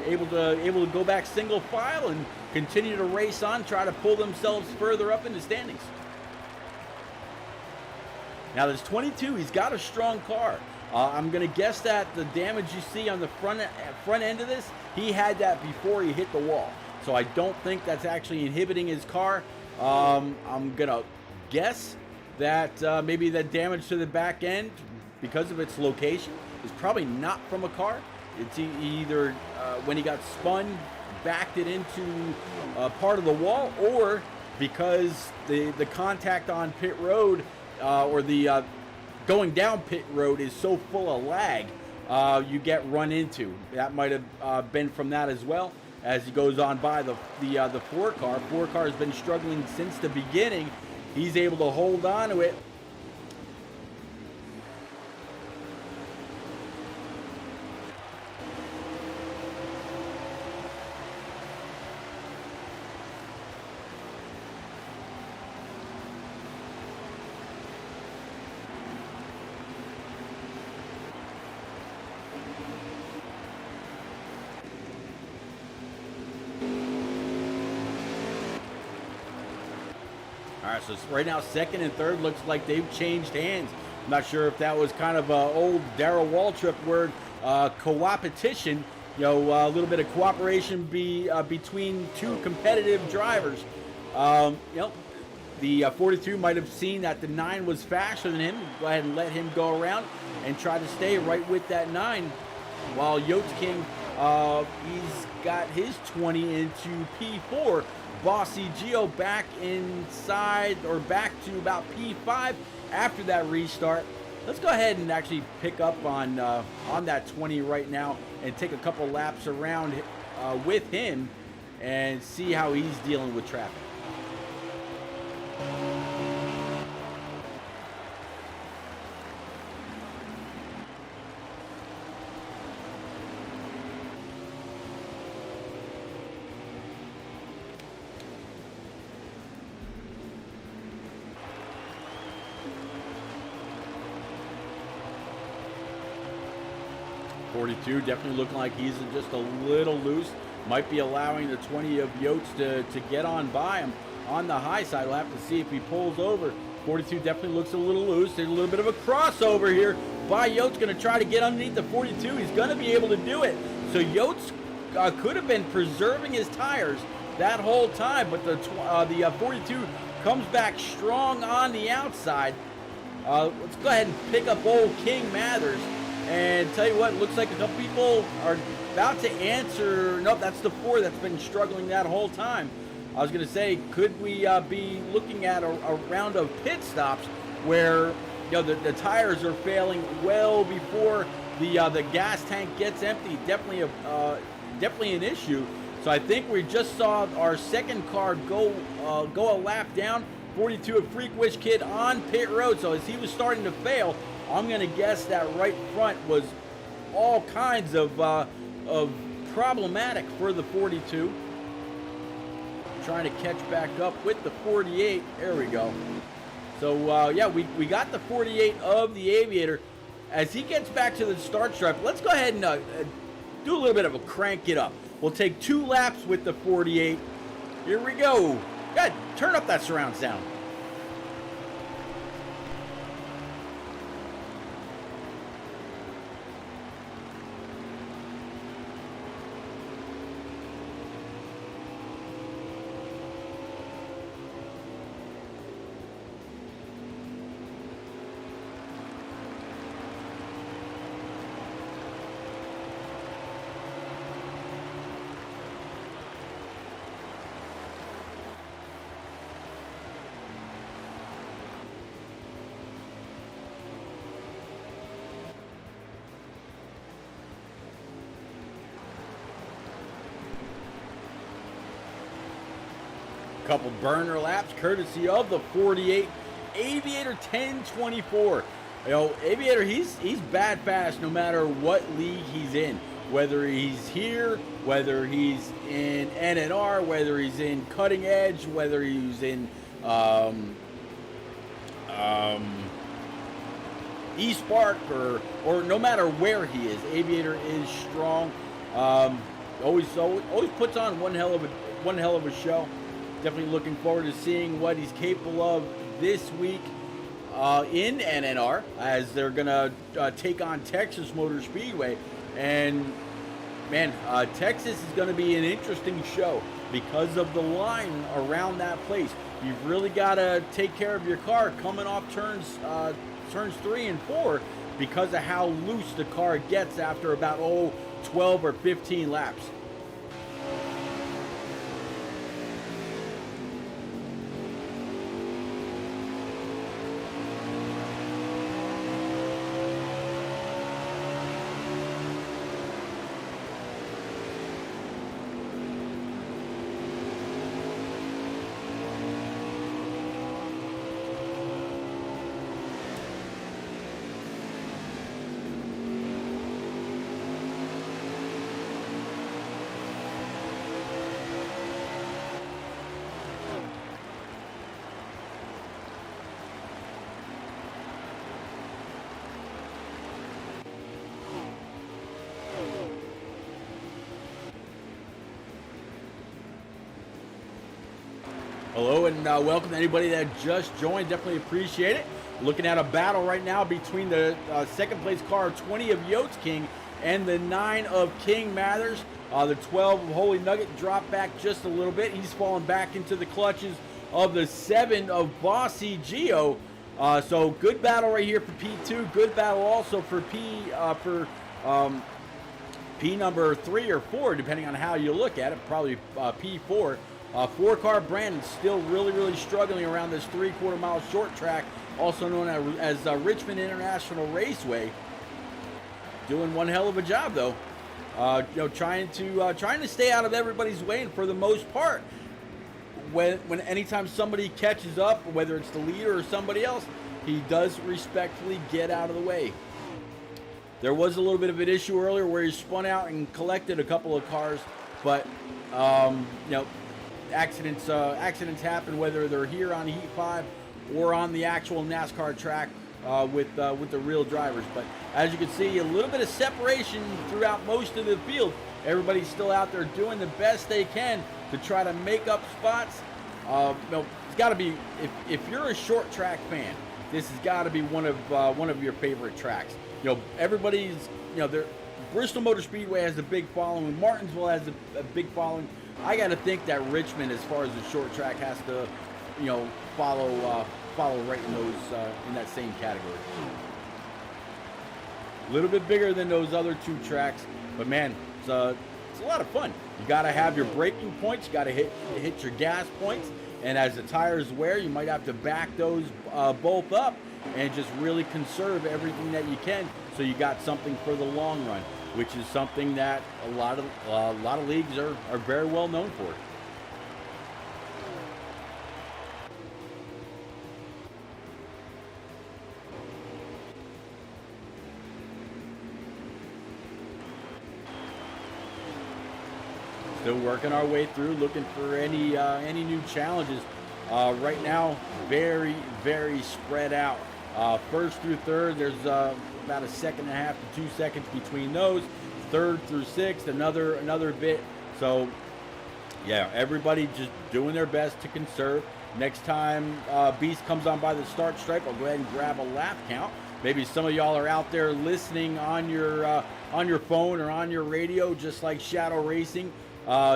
able to go back single file and continue to race on, try to pull themselves further up in the standings. Now this 22, he's got a strong car. I'm going to guess that the damage you see on the front end of this, he had that before he hit the wall. So I don't think that's actually inhibiting his car. I'm going to guess that maybe the damage to the back end, because of its location, is probably not from a car. It's either when he got spun, backed it into part of the wall, or because the contact on pit road or the going down pit road is so full of lag, you get run into. That might have been from that as well. As he goes on by the 4 car. 4 car has been struggling since the beginning. He's able to hold on to it. All right, so right now, second and third looks like they've changed hands. I'm not sure if that was kind of an old Darrell Waltrip word, co-opetition. A little bit of cooperation between 2 competitive drivers. The 42 might have seen that the 9 was faster than him. Go ahead and let him go around and try to stay right with that 9. While Yotes King, he's got his 20 into P4. Bossy Geo back inside, or back to about P5 after that restart. Let's go ahead and actually pick up on that 20 right now and take a couple laps around with him and see how he's dealing with traffic. 42 definitely looking like he's just a little loose. Might be allowing the 20 of Yotes to get on by him on the high side. We'll have to see if he pulls over. 42 definitely looks a little loose. There's a little bit of a crossover here by Yotes. Going to try to get underneath the 42. He's going to be able to do it. So Yotes could have been preserving his tires that whole time, but the 42 comes back strong on the outside. Let's go ahead and pick up old King Mathers and tell you what, looks like a couple people are about to answer. Nope, that's the 4 that's been struggling that whole time. I was going to say, could we be looking at a round of pit stops where the tires are failing well before the gas tank gets empty? Definitely an issue. So I think we just saw our second car go a lap down. 42 a Freak Wish Kid on pit road. So as he was starting to fail, I'm going to guess that right front was all kinds of problematic for the 42. Trying to catch back up with the 48. There we go. So yeah, we got the 48 of the Aviator. As he gets back to the start stripe, let's go ahead and do a little bit of a crank it up. We'll take 2 laps with the 48. Here we go. God, turn up that surround sound. Couple burner laps courtesy of the 48 Aviator 1024. Aviator, he's bad fast no matter what league he's in, whether he's here, whether he's in NNR, whether he's in Cutting Edge, whether he's in East Park, or no matter where he is. Aviator is strong. Always puts on one hell of a show. Definitely looking forward to seeing what he's capable of this week in NNR, as they're going to take on Texas Motor Speedway. And, man, Texas is going to be an interesting show because of the line around that place. You've really got to take care of your car coming off turns 3 and 4 because of how loose the car gets after about 12 or 15 laps. Hello and welcome to anybody that just joined. Definitely appreciate it. Looking at a battle right now between the second place car 20 of Yotes King and the 9 of King Mathers. The 12 of Holy Nugget dropped back just a little bit. He's fallen back into the clutches of the 7 of Bossy Geo. So good battle right here for P2. Good battle also for P number 3 or 4, depending on how you look at it. Probably P4. 4-car Brandon still really struggling around this 3/4 mile short track, also known as Richmond International Raceway. Doing one hell of a job though. Trying to stay out of everybody's way, and for the most part, when anytime somebody catches up, whether it's the leader or somebody else, he does respectfully get out of the way. There was a little bit of an issue earlier where he spun out and collected a couple of cars, but accidents happen, whether they're here on Heat 5 or on the actual NASCAR track. with the real drivers. But as you can see, a little bit of separation throughout most of the field. Everybody's still out there doing the best they can to try to make up spots. It's got to be, if you're a short track fan, this has got to be one of your favorite tracks. Everybody's, Bristol Motor Speedway has a big following. Martinsville has a big following. I got to think that Richmond, as far as the short track, has to, follow right in that same category. A little bit bigger than those other two tracks, but man, it's a lot of fun. You got to have your braking points. You got to hit your gas points, and as the tires wear, you might have to back those both up and just really conserve everything that you can, so you got something for the long run, which is something that a lot of leagues are very well known for. Still working our way through, looking for any new challenges. Right now, very, very spread out. First through third, there's about 1.5 to 2 seconds between those. Third through sixth, another bit. So, yeah, everybody just doing their best to conserve. Next time Beast comes on by the start stripe, I'll go ahead and grab a lap count. Maybe some of y'all are out there listening on your phone or on your radio, just like Shadow Racing.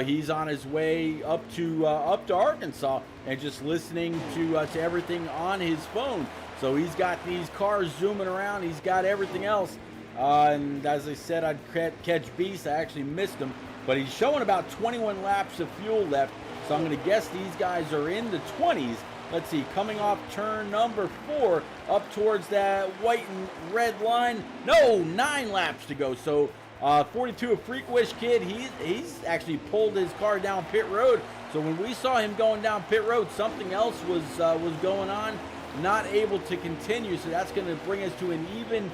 He's on his way up to Arkansas and just listening to everything on his phone. So he's got these cars zooming around. He's got everything else. And as I said, I'd catch Beast. I actually missed him, but he's showing about 21 laps of fuel left. So I'm going to guess these guys are in the 20s. Let's see, coming off turn number 4 up towards that white and red line. No, 9 laps to go. So 42, a Freak Wish kid, he's actually pulled his car down pit road. So when we saw him going down pit road, something else was going on, not able to continue. So that's going to bring us to an even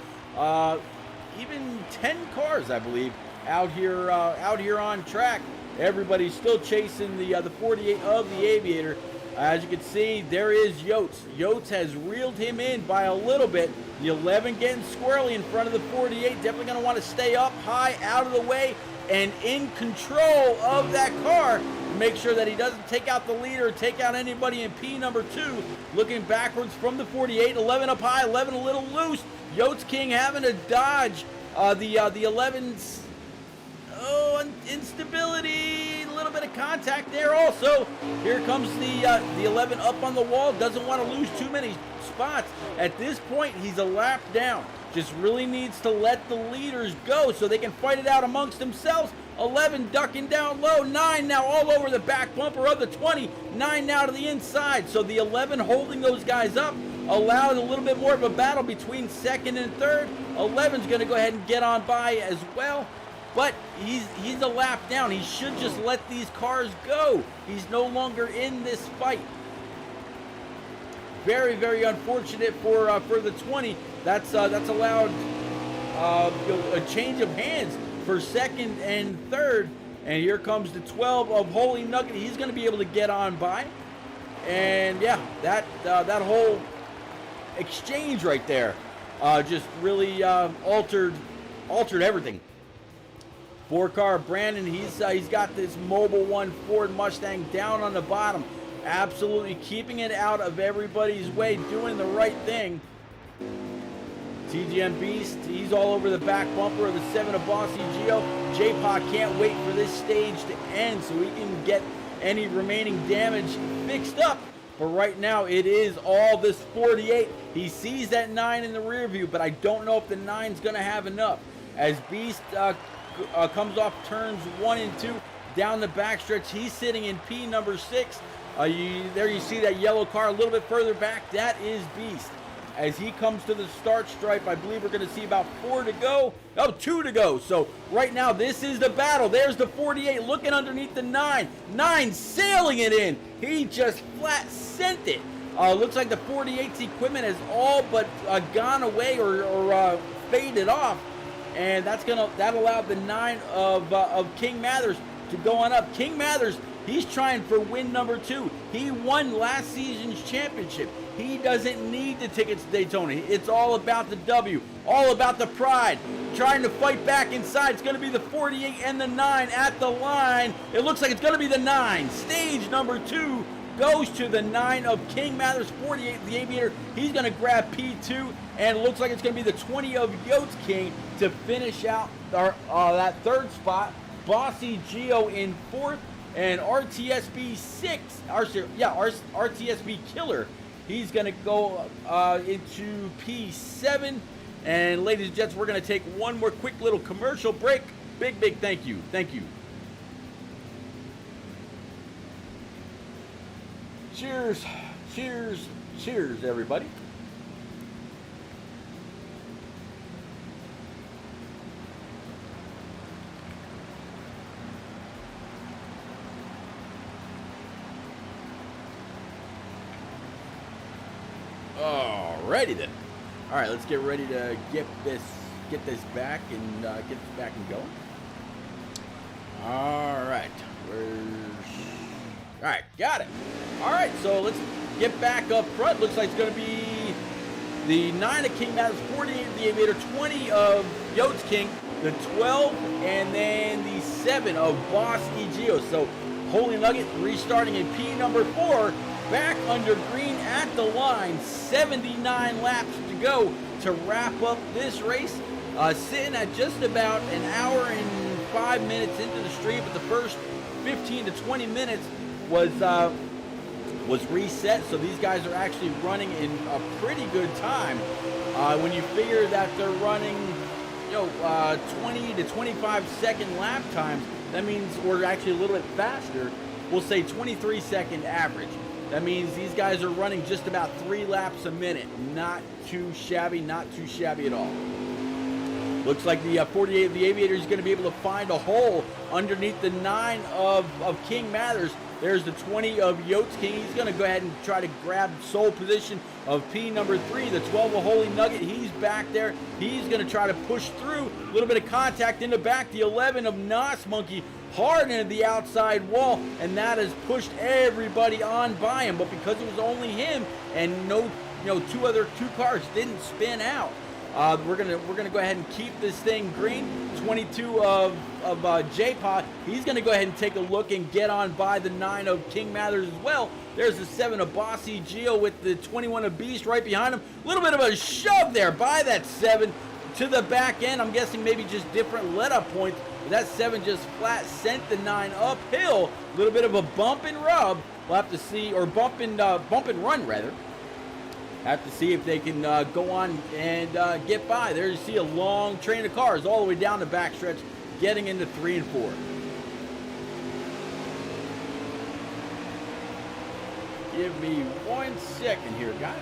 10 cars, I believe, out here on track. Everybody's still chasing the 48 of the Aviator. As you can see, there is Yotes. Yotes has reeled him in by a little bit. The 11 getting squirrely in front of the 48. Definitely going to want to stay up high, out of the way, and in control of that car. Make sure that he doesn't take out the leader, take out anybody in P number 2. Looking backwards from the 48. 11 up high, 11 a little loose. Yotes King having to dodge the 11's instability, a little bit of contact there also. Here comes the 11 up on the wall, doesn't want to lose too many spots. At this point, he's a lap down. Just really needs to let the leaders go so they can fight it out amongst themselves. 11 ducking down low, 9 now all over the back bumper of the 20, 9 now to the inside. So the 11 holding those guys up, allowed a little bit more of a battle between second and third. 11's going to go ahead and get on by as well. But he's a lap down. He should just let these cars go. He's no longer in this fight. Very, very unfortunate for the 20. That's allowed a change of hands for second and third. And here comes the 12 of Holy Nugget. He's going to be able to get on by. And yeah, that whole exchange right there just really altered everything. 4-car Brandon, he's got this Mobil 1 Ford Mustang down on the bottom, absolutely keeping it out of everybody's way, doing the right thing. TGM Beast, he's all over the back bumper of the 7 of Bossy Geo. J-Pod can't wait for this stage to end so he can get any remaining damage fixed up. But right now, it is all this 48. He sees that 9 in the rear view, but I don't know if the 9's going to have enough. As Beast comes off turns 1 and 2 down the backstretch, he's sitting in P number 6. There you see that yellow car a little bit further back. That is Beast. As he comes to the start stripe, I believe we're going to see about 4 to go. Oh, 2 to go. So right now, this is the battle. There's the 48 looking underneath the 9. 9 sailing it in. He just flat sent it. Looks like the 48's equipment has all but gone away or faded off. And that allowed the 9 of King Mathers to go on up. King Mathers, He's trying for win number 2. He won last season's championship. He doesn't need the tickets to Daytona. It's all about the W, all about the pride. Trying to fight back inside. It's going to be the 48 and the 9 at the line. It looks like it's going to be the 9. Stage number 2 goes to the 9 of King Mathers, 48 the Aviator. He's going to grab P2, and it looks like it's going to be the 20 of Yotes King to finish out that third spot. Bossy Geo in 4th, and RTSB 6, RTSB Killer, he's going to go into P7. And ladies and gents, we're going to take one more quick little commercial break. Big thank you. Thank you. Cheers, cheers, cheers, everybody. Alrighty then. All right, let's get ready to get this back and going. All right, all right, got it. All right, so let's get back up front. Looks like it's going to be the 9 of King Mathers, 48 of the Aviator, 20 of Yotes King, the 12, and then the 7 of Boss EGO. So Holy Nugget restarting in P number 4, back under green at the line, 79 laps to go to wrap up this race. Sitting at just about an hour and 5 minutes into the stream, but the first 15 to 20 minutes was reset, so these guys are actually running in a pretty good time. When you figure that they're running, 20 to 25 second lap times, that means we're actually a little bit faster. We'll say 23-second average. That means these guys are running just about 3 laps a minute. Not too shabby at all. Looks like the 48 of the Aviator is going to be able to find a hole underneath the 9 of King Mathers. There's the 20 of Yotes King. He's going to go ahead and try to grab sole position of P number 3. The 12 of Holy Nugget, he's back there. He's going to try to push through. A little bit of contact in the back. The 11 of Nos Monkey hard into the outside wall, and that has pushed everybody on by him. But because it was only him and two cars didn't spin out, we're gonna go ahead and keep this thing green. 22 of J-Pod, he's gonna go ahead and take a look and get on by the 9 of King Mathers as well. There's the 7 of Bossy Geo with the 21 of Beast right behind him. A little bit of a shove there by that 7 to the back end. I'm guessing maybe just different let-up points. But that 7 just flat sent the 9 uphill. A little bit of a bump and rub. We'll have to see, or bump and run rather. Have to see if they can go on and get by. There you see a long train of cars all the way down the backstretch, getting into 3 and 4. Give me 1 second here, guys.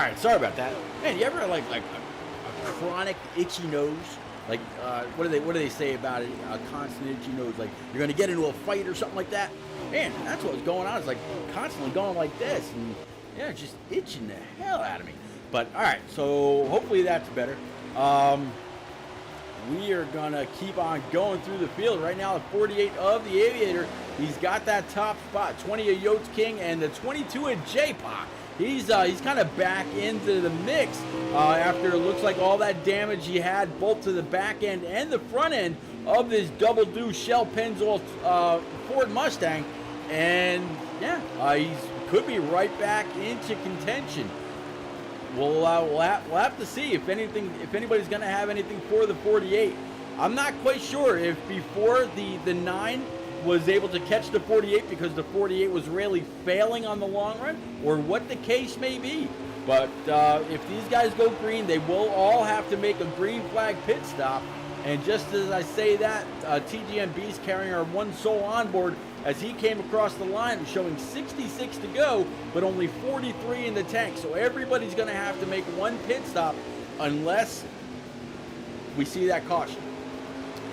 right, sorry about that. Man, you ever have like a chronic itchy nose? Like, what do they say about it? A constant itchy nose, like you're gonna get into a fight or something like that. Man, that's what was going on. It's like constantly going like this, and yeah, just itching the hell out of me. But all right, so hopefully that's better. We are gonna keep on going through the field right now. The 48 of the Aviator, he's got that top spot. 20 of Yotes King and the 22 of J-Pop. He's kind of back into the mix after it looks like all that damage he had both to the back end and the front end of this double do Shell Pennzoil Ford Mustang, and yeah, he could be right back into contention. We'll have to see if anybody's going to have anything for the 48. I'm not quite sure if before the 9 was able to catch the 48 because the 48 was really failing on the long run, or what the case may be. But if these guys go green, they will all have to make a green flag pit stop. And just as I say that, TGM Beast carrying our one soul on board as he came across the line, showing 66 to go, but only 43 in the tank. So everybody's going to have to make one pit stop unless we see that caution.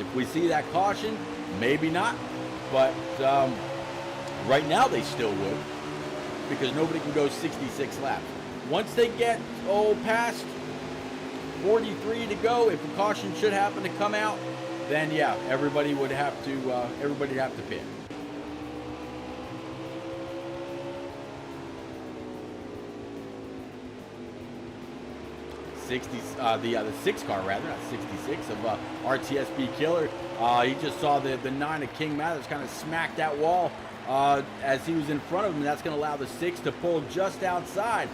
If we see that caution, maybe not. But right now they still would, because nobody can go 66 laps. Once they get past 43 to go, if a caution should happen to come out, then yeah, everybody would have to pit. The 6 car, rather, not 66, of RTSB Killer. He just saw the 9 of King Mathers kind of smack that wall as he was in front of him, and that's going to allow the 6 to pull just outside.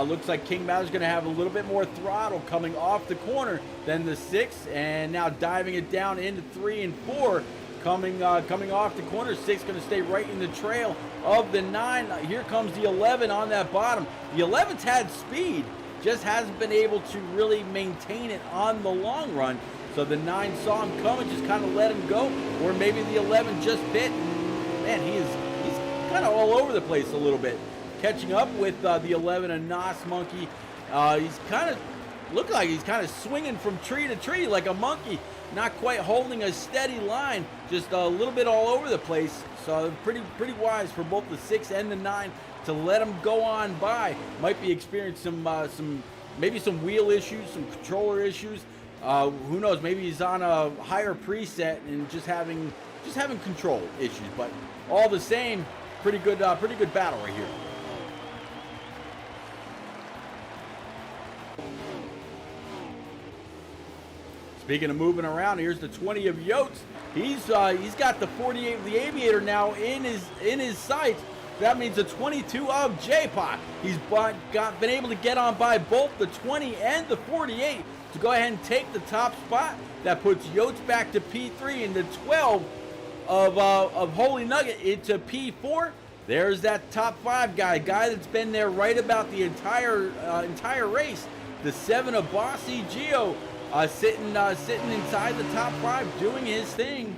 Looks like King Mathers going to have a little bit more throttle coming off the corner than the 6, and now diving it down into 3 and 4. Coming off the corner, 6 going to stay right in the trail of the 9. Here comes the 11 on that bottom. The 11's had speed, just hasn't been able to really maintain it on the long run. So the 9 saw him coming, just kind of let him go, or maybe the 11 just pit. Man, he's kind of all over the place a little bit. Catching up with the 11, a Nos Monkey. He's kind of look like he's kind of swinging from tree to tree like a monkey, not quite holding a steady line, just a little bit all over the place. So pretty wise for both the 6 and the 9 to let him go on by. Might be experiencing maybe some wheel issues, some controller issues. Who knows? Maybe he's on a higher preset and just having control issues. But all the same, pretty good battle right here. Speaking of moving around, here's the 20 of Yotes. He's got the 48 of the Aviator now in his sights. That means the 22 of J-Pot. He's been able to get on by both the 20 and the 48 to go ahead and take the top spot. That puts Yotes back to P3 and the 12 of Holy Nugget into P4. There's that top 5 guy that's been there right about the entire race. The 7 of Bossy Geo sitting inside the top 5, doing his thing.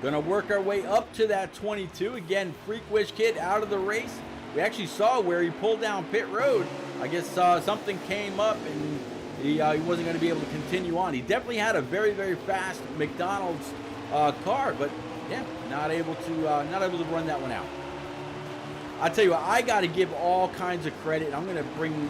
Gonna work our way up to that 22. Again, Freak Wish Kid out of the race. We actually saw where he pulled down pit road. I guess something came up and he wasn't going to be able to continue on. He definitely had a very, very fast McDonald's car, but yeah, not able to run that one out. I tell you what, I got to give all kinds of credit. I'm going to bring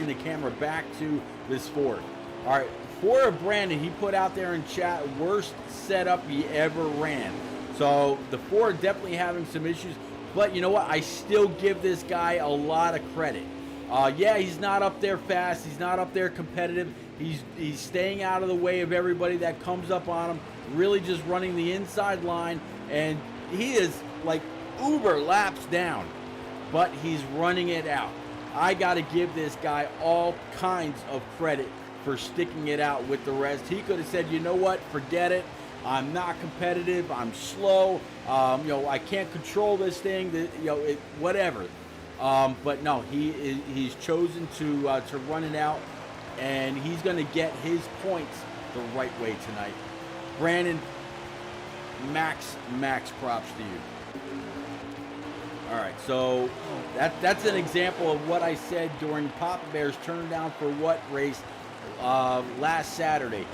the camera back to this Ford. All right. For Brandon, he put out there in chat, worst setup he ever ran. So the Ford definitely having some issues, but you know what? I still give this guy a lot of credit. Yeah, he's not up there fast. He's not up there competitive. He's staying out of the way of everybody that comes up on him, really just running the inside line, and he is like uber laps down, but he's running it out. I got to give this guy all kinds of credit for sticking it out with the rest. He could have said, you know what, forget it. I'm not competitive. I'm slow. I can't control this thing. Whatever. But no, he's chosen to run it out, and he's going to get his points the right way tonight. Brandon, max props to you. All right, so that's an example of what I said during Papa Bear's turn down for what race last Saturday.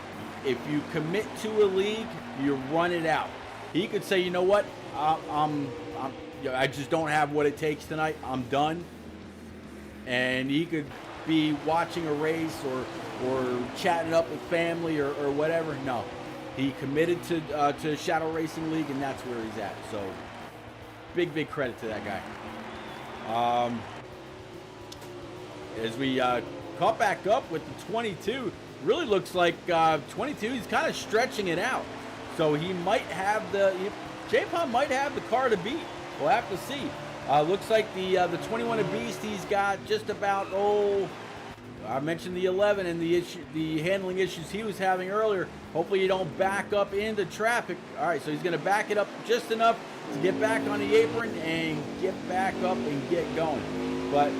If you commit to a league, you run it out. He could say, you know what, I just don't have what it takes tonight. I'm done. And he could be watching a race or chatting up with family or whatever. No, he committed to Shadow Racing League, and that's where he's at. So big credit to that guy. As we caught back up with the 22, really looks like 22. He's kind of stretching it out, so he might have J-Pop might have the car to beat. We'll have to see. Looks like the 21 of Beast, he's got just about, I mentioned the 11 and the handling issues he was having earlier. Hopefully you don't back up into traffic. All right, so he's going to back it up just enough to get back on the apron and get back up and get going. But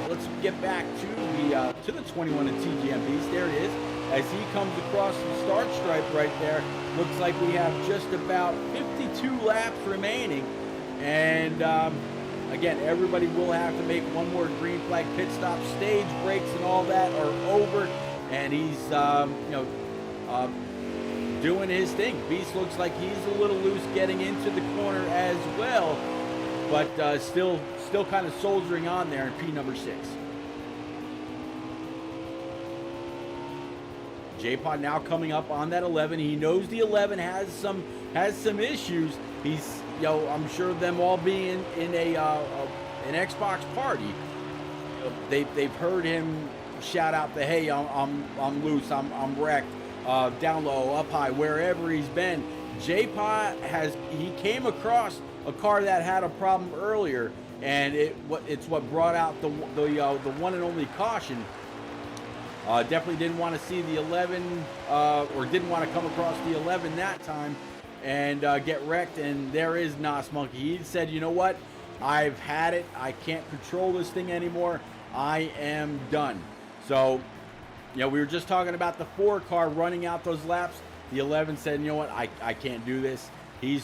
let's get back to the 21 of TGM Beast. There it is. As he comes across the start stripe right there, looks like we have just about 52 laps remaining. And again, everybody will have to make one more green flag pit stop. Stage breaks and all that are over. And he's, doing his thing. Beast looks like he's a little loose getting into the corner as well. But still kind of soldiering on there in P number 6. J-Pod now coming up on that 11. He knows the 11 has some issues. He's, I'm sure them all being in an Xbox party, they've heard him shout out the, hey, I'm loose, I'm wrecked, down low, up high, wherever he's been. J-Pod he came across a car that had a problem earlier, and it's what brought out the one and only caution. Definitely didn't want to see the 11, or didn't want to come across the 11 that time and get wrecked. And there is Nos Monkey. He said, you know what? I've had it. I can't control this thing anymore. I am done. So, we were just talking about the 4 car running out those laps. The 11 said, you know what? I can't do this. He's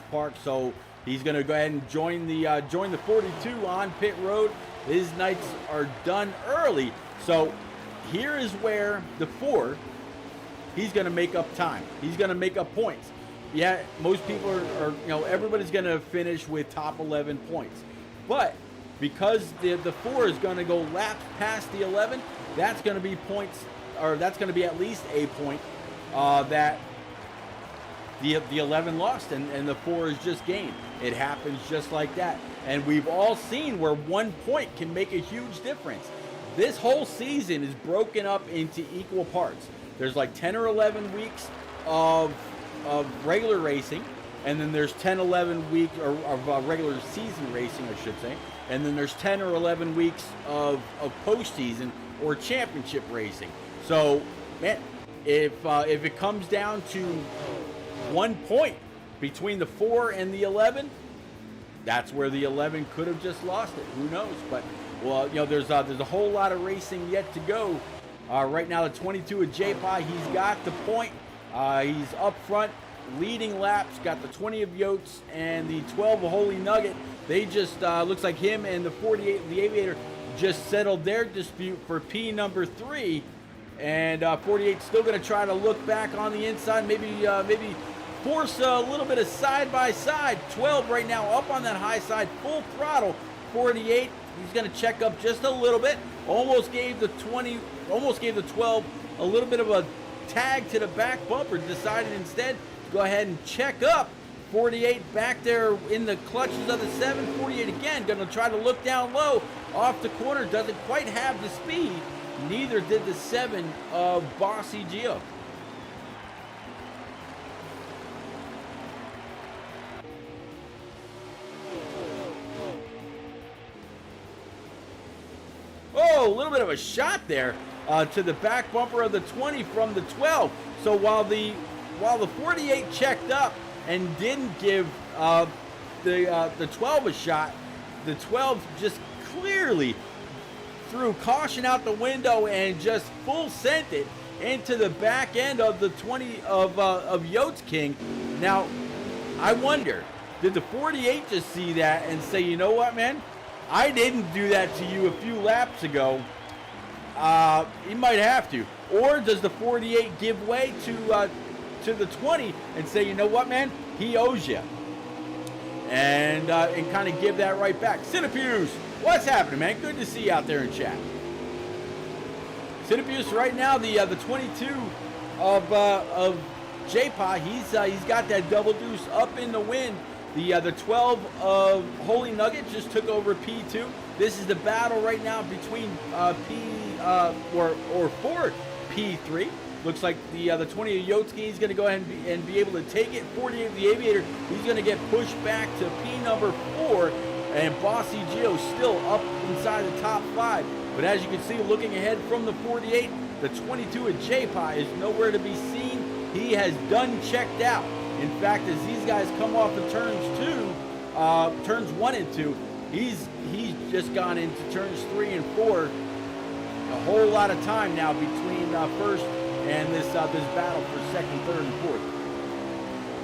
parked, so he's going to go ahead and join the 42 on pit road. His nights are done early. So here is where the 4, he's going to make up time. He's going to make up points. Yeah, most people are everybody's going to finish with top 11 points. But because the 4 is going to go laps past the 11, that's going to be points, or that's going to be at least a point that the 11 lost and the 4 is just gained. It happens just like that. And we've all seen where 1 point can make a huge difference. This whole season is broken up into equal parts. There's like 10 or 11 weeks of regular racing, and then there's 10, 11 weeks of regular season racing, I should say, and then there's 10 or 11 weeks of postseason or championship racing. So, man, if it comes down to 1 point between the 4 and the 11, that's where the 11 could have just lost it. Who knows? But well, there's a whole lot of racing yet to go. Right now, the 22 of J-Pie, he's got the point. He's up front, leading laps. Got the 20 of Yotes and the 12 of Holy Nugget. They just looks like him and the 48 of the Aviator just settled their dispute for P number 3. And 48 still going to try to look back on the inside, maybe force a little bit of side-by-side. 12 right now up on that high side, full throttle. 48, he's going to check up just a little bit. Almost gave the 20, almost gave the 12 a little bit of a tag to the back bumper. Decided instead to go ahead and check up. 48 back there in the clutches of the 7. 48 again, going to try to look down low off the corner. Doesn't quite have the speed. Neither did the 7 of Bossy Gio. Oh, a little bit of a shot there to the back bumper of the 20 from the 12. So while the 48 checked up and didn't give the 12 a shot, the 12 just clearly threw caution out the window and just full sent it into the back end of the 20 of Yotes King. Now, I wonder, Did the 48 just see that and say, you know what, man? I didn't do that to you a few laps ago. He might have to. Or does the 48 give way to the 20 and say, you know what, man? He owes you. And kind of give that right back. Cinepuse, what's happening, man? Good to see you out there in chat. Cinepuse, right now, the 22 of J-Pa, he's got that double deuce up in the wind. The 12 of Holy Nugget just took over P2. This is the battle right now between for P3. Looks like the 20 of Yotsky is going to go ahead and be able to take it. 48 of the Aviator, he's going to get pushed back to P number 4. And Bossy Gio still up inside the top 5. But as you can see, looking ahead from the 48, the 22 of J-Pa is nowhere to be seen. He has done checked out. In fact, as these guys come off of turns 1 and 2, he's just gone into turns 3 and 4. A whole lot of time now between first and this battle for second, third, and fourth.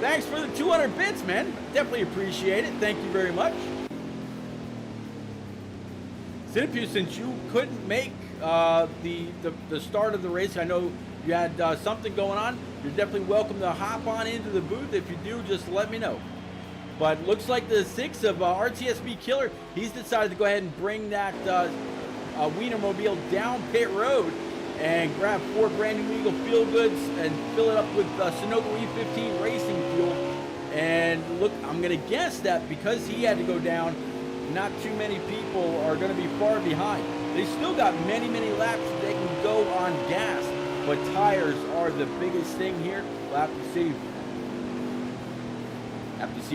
Thanks for the 200 bits, man. Definitely appreciate it. Thank you very much. Cinepuse, since you couldn't make the start of the race, I know you had something going on. You're definitely welcome to hop on into the booth. If you do, just let me know. But looks like the 6 of RTSB Killer, he's decided to go ahead and bring that Wienermobile down pit road and grab 4 brand new Eagle Feel Goods and fill it up with Sunoco E15 racing fuel. And look, I'm going to guess that because he had to go down, not too many people are going to be far behind. They still got many, many laps that they can go on gas, but tires are the biggest thing here. We'll have to see.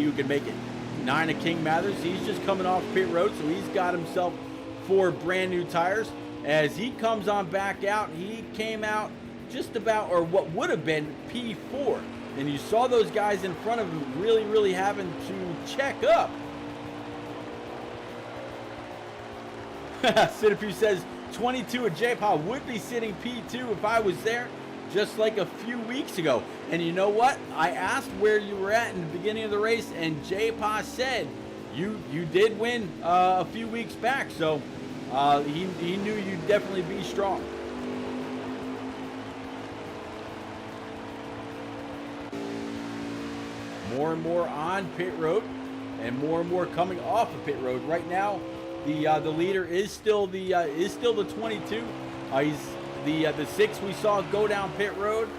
Who can make it. 9 of King Mathers, he's just coming off pit road, so he's got himself 4 brand new tires. As he comes on back out, he came out just about, or what would have been P4. And you saw those guys in front of him really, really having to check up. Cinepue says 22 of J-Pa would be sitting P2 if I was there, just like a few weeks ago. And you know what? I asked where you were at in the beginning of the race, and J-Pa said you did win a few weeks back, so he knew you'd definitely be strong. More and more on pit road, and more coming off of pit road. Right now, the leader is still the 22. He's the 6 we saw go down pit road.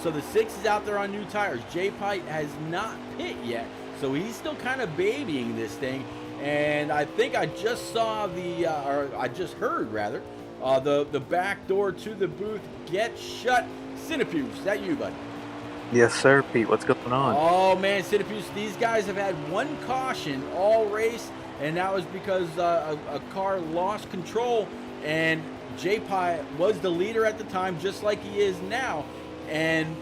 So the 6 is out there on new tires. J-Pipe has not pit yet, so he's still kind of babying this thing. And I think I just saw or I just heard rather, the back door to the booth get shut. Cinepuse, is that you, bud? Yes, sir, Pete. What's going on? Oh man, Cinepuse, these guys have had 1 caution all race, and that was because a car lost control, and J-Pipe was the leader at the time, just like he is now, and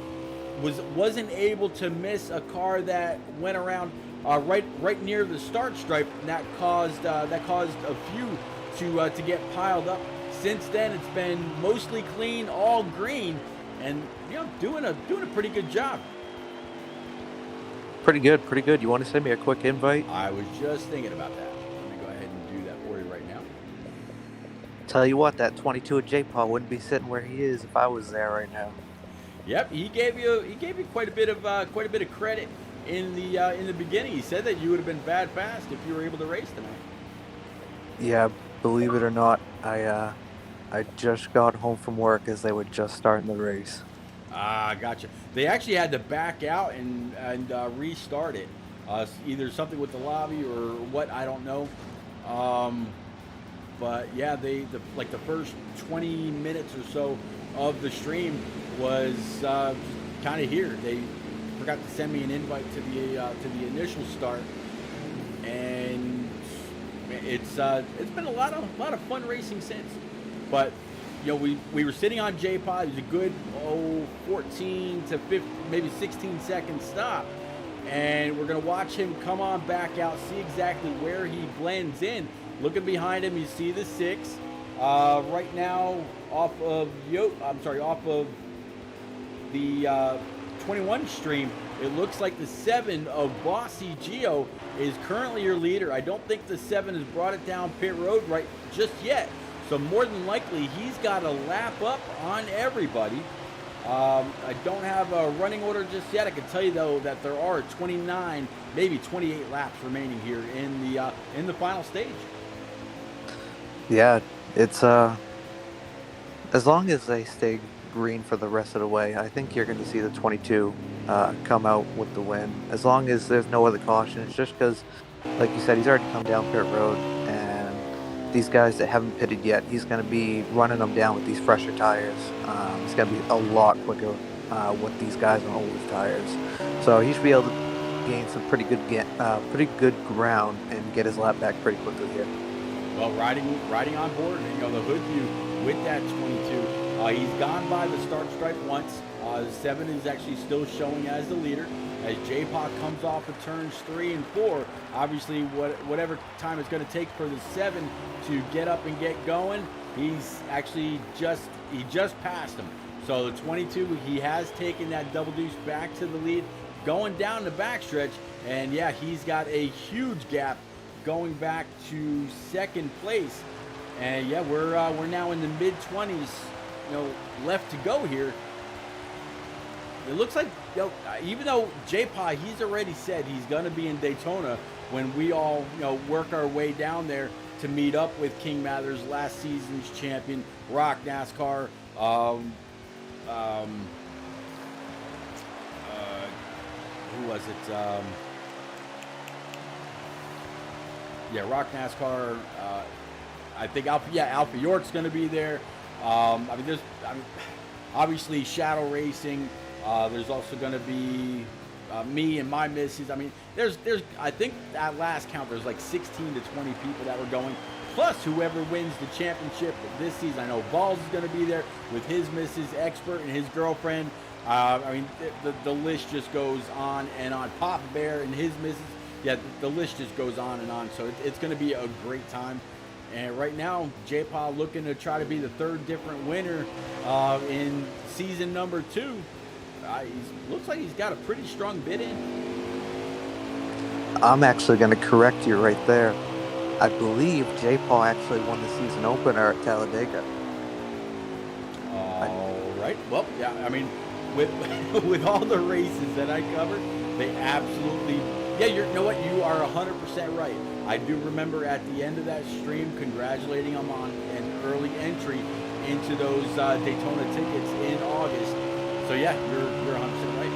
wasn't able to miss a car that went around right near the start stripe, and that caused a few to get piled up. Since then, it's been mostly clean, all green, and doing a pretty good job. Pretty good. You want to send me a quick invite? I was just thinking about that. Let me go ahead and do that for you right now. Tell you what, that 22 of J-Paw wouldn't be sitting where he is if I was there right now. Yep, he gave you quite a bit of credit in the beginning. He said that you would have been bad fast if you were able to race tonight. Yeah, believe it or not, I just got home from work as they were just starting the race. Ah, gotcha. They actually had to back out and restart it. Either something with the lobby or what, I don't know. But yeah, the first 20 minutes or so of the stream was kind of here. They forgot to send me an invite to the initial start, and it's been a lot of fun racing since. But we were sitting on J-Pod. It was a good 14 to 15, maybe 16 second stop, and we're gonna watch him come on back out, see exactly where he blends in. Looking behind him, you see the 6 right now off of the 21 stream. it looks like the 7 of Bossy Gio is currently your leader. I don't think the 7 has brought it down pit road right just yet. So more than likely, he's got a lap up on everybody. I don't have a running order just yet. I can tell you though that there are 29, maybe 28 laps remaining here in the final stage. Yeah, it's as long as they stay green for the rest of the way, I think you're going to see the 22 come out with the win. As long as there's no other cautions, just because, like you said, he's already come down pit road, and these guys that haven't pitted yet, he's going to be running them down with these fresher tires. It's going to be a lot quicker with these guys on older tires, so he should be able to gain some pretty good ground and get his lap back pretty quickly here. Well, riding on board, the hood view with that 22. He's gone by the start stripe once. The 7 is actually still showing as the leader. As J-Pod comes off of turns 3 and 4, obviously whatever time it's going to take for the 7 to get up and get going, he's actually just passed him. So the 22, he has taken that double deuce back to the lead, going down the backstretch, and yeah, he's got a huge gap going back to second place. And yeah, we're now in the mid-20s, left to go here. It looks like, even though J-Pa, he's already said he's going to be in Daytona when we all, work our way down there to meet up with King Mathers, last season's champion, Rock NASCAR, who was it? Rock NASCAR. I think Alpha York's going to be there. Obviously Shadow Racing. There's also going to be me and my missus. There's I think at last count there's like 16 to 20 people that were going. Plus whoever wins the championship this season. I know Balls is going to be there with his missus, Expert, and his girlfriend. The list just goes on and on. Pop Bear and his missus. Yeah, the list just goes on and on. So it's going to be a great time. And right now, J-Pa looking to try to be the third different winner in season number 2. Looks like he's got a pretty strong bid in. I'm actually going to correct you right there. I believe J-Pa actually won the season opener at Talladega. All right. Well, yeah, with all the races that I covered, they absolutely... Yeah, you know what? You are 100% right. I do remember at the end of that stream congratulating him on an early entry into those Daytona tickets in August. So yeah, you're 100% right.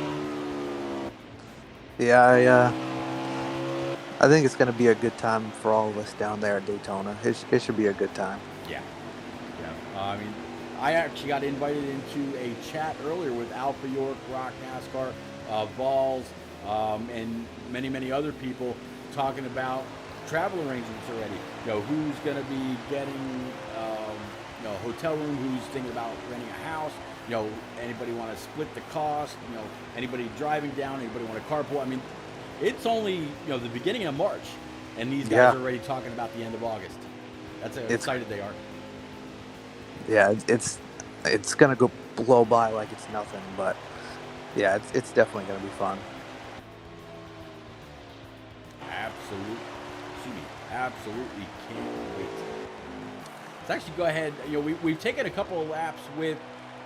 Yeah, I think it's going to be a good time for all of us down there at Daytona. It should be a good time. Yeah. I actually got invited into a chat earlier with Alpha York, Rock NASCAR, Balls, and many other people talking about travel arrangements already. Who's going to be getting a hotel room, who's thinking about renting a house, anybody want to split the cost, anybody driving down, anybody want to carpool. It's only, the beginning of March, and these guys are already talking about the end of August. That's how excited they are. Yeah, it's going to go blow by like it's nothing, but yeah, it's definitely going to be fun. Absolutely can't wait. Let's actually go ahead. We've taken a couple of laps with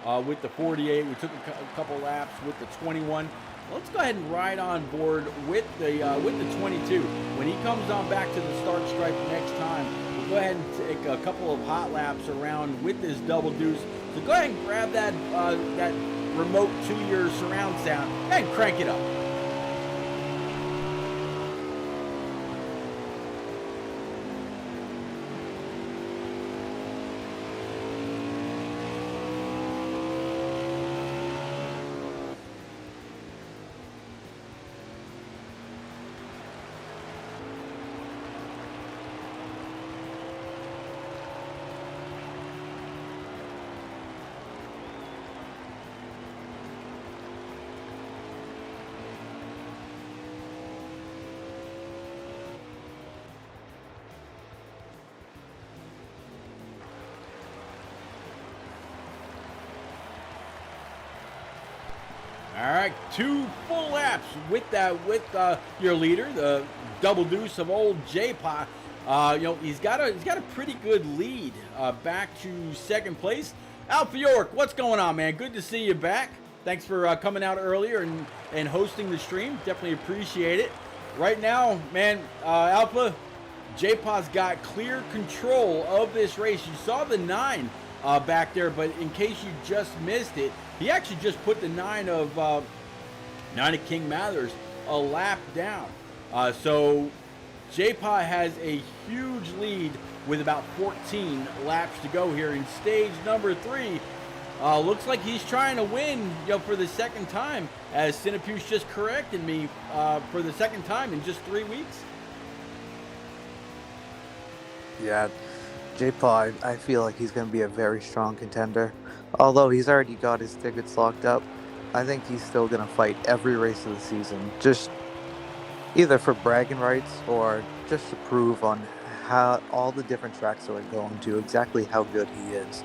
the 48. We took a couple of laps with the 21. Let's go ahead and ride on board with the 22. When he comes on back to the start stripe next time, we'll go ahead and take a couple of hot laps around with this double deuce. So go ahead and grab that remote to your surround sound and crank it up. All right, 2 full laps with your leader, the double deuce of old J-Pot. He's got a pretty good lead back to second place. Alpha York, what's going on, man? Good to see you back. Thanks for coming out earlier and hosting the stream. Definitely appreciate it. Right now, man, Alpha, J-Pot's got clear control of this race. You saw the 9 back there, but in case you just missed it, he actually just put the 9 of King Mathers a lap down. So J-Pot has a huge lead with about 14 laps to go here in stage number 3. Looks like he's trying to win, for the second time, as Cinepuse just corrected me, for the second time in just 3 weeks. Yeah, J-Pod, I feel like he's going to be a very strong contender. Although he's already got his tickets locked up, I think he's still going to fight every race of the season, just either for bragging rights or just to prove on how all the different tracks that we're going to, exactly how good he is.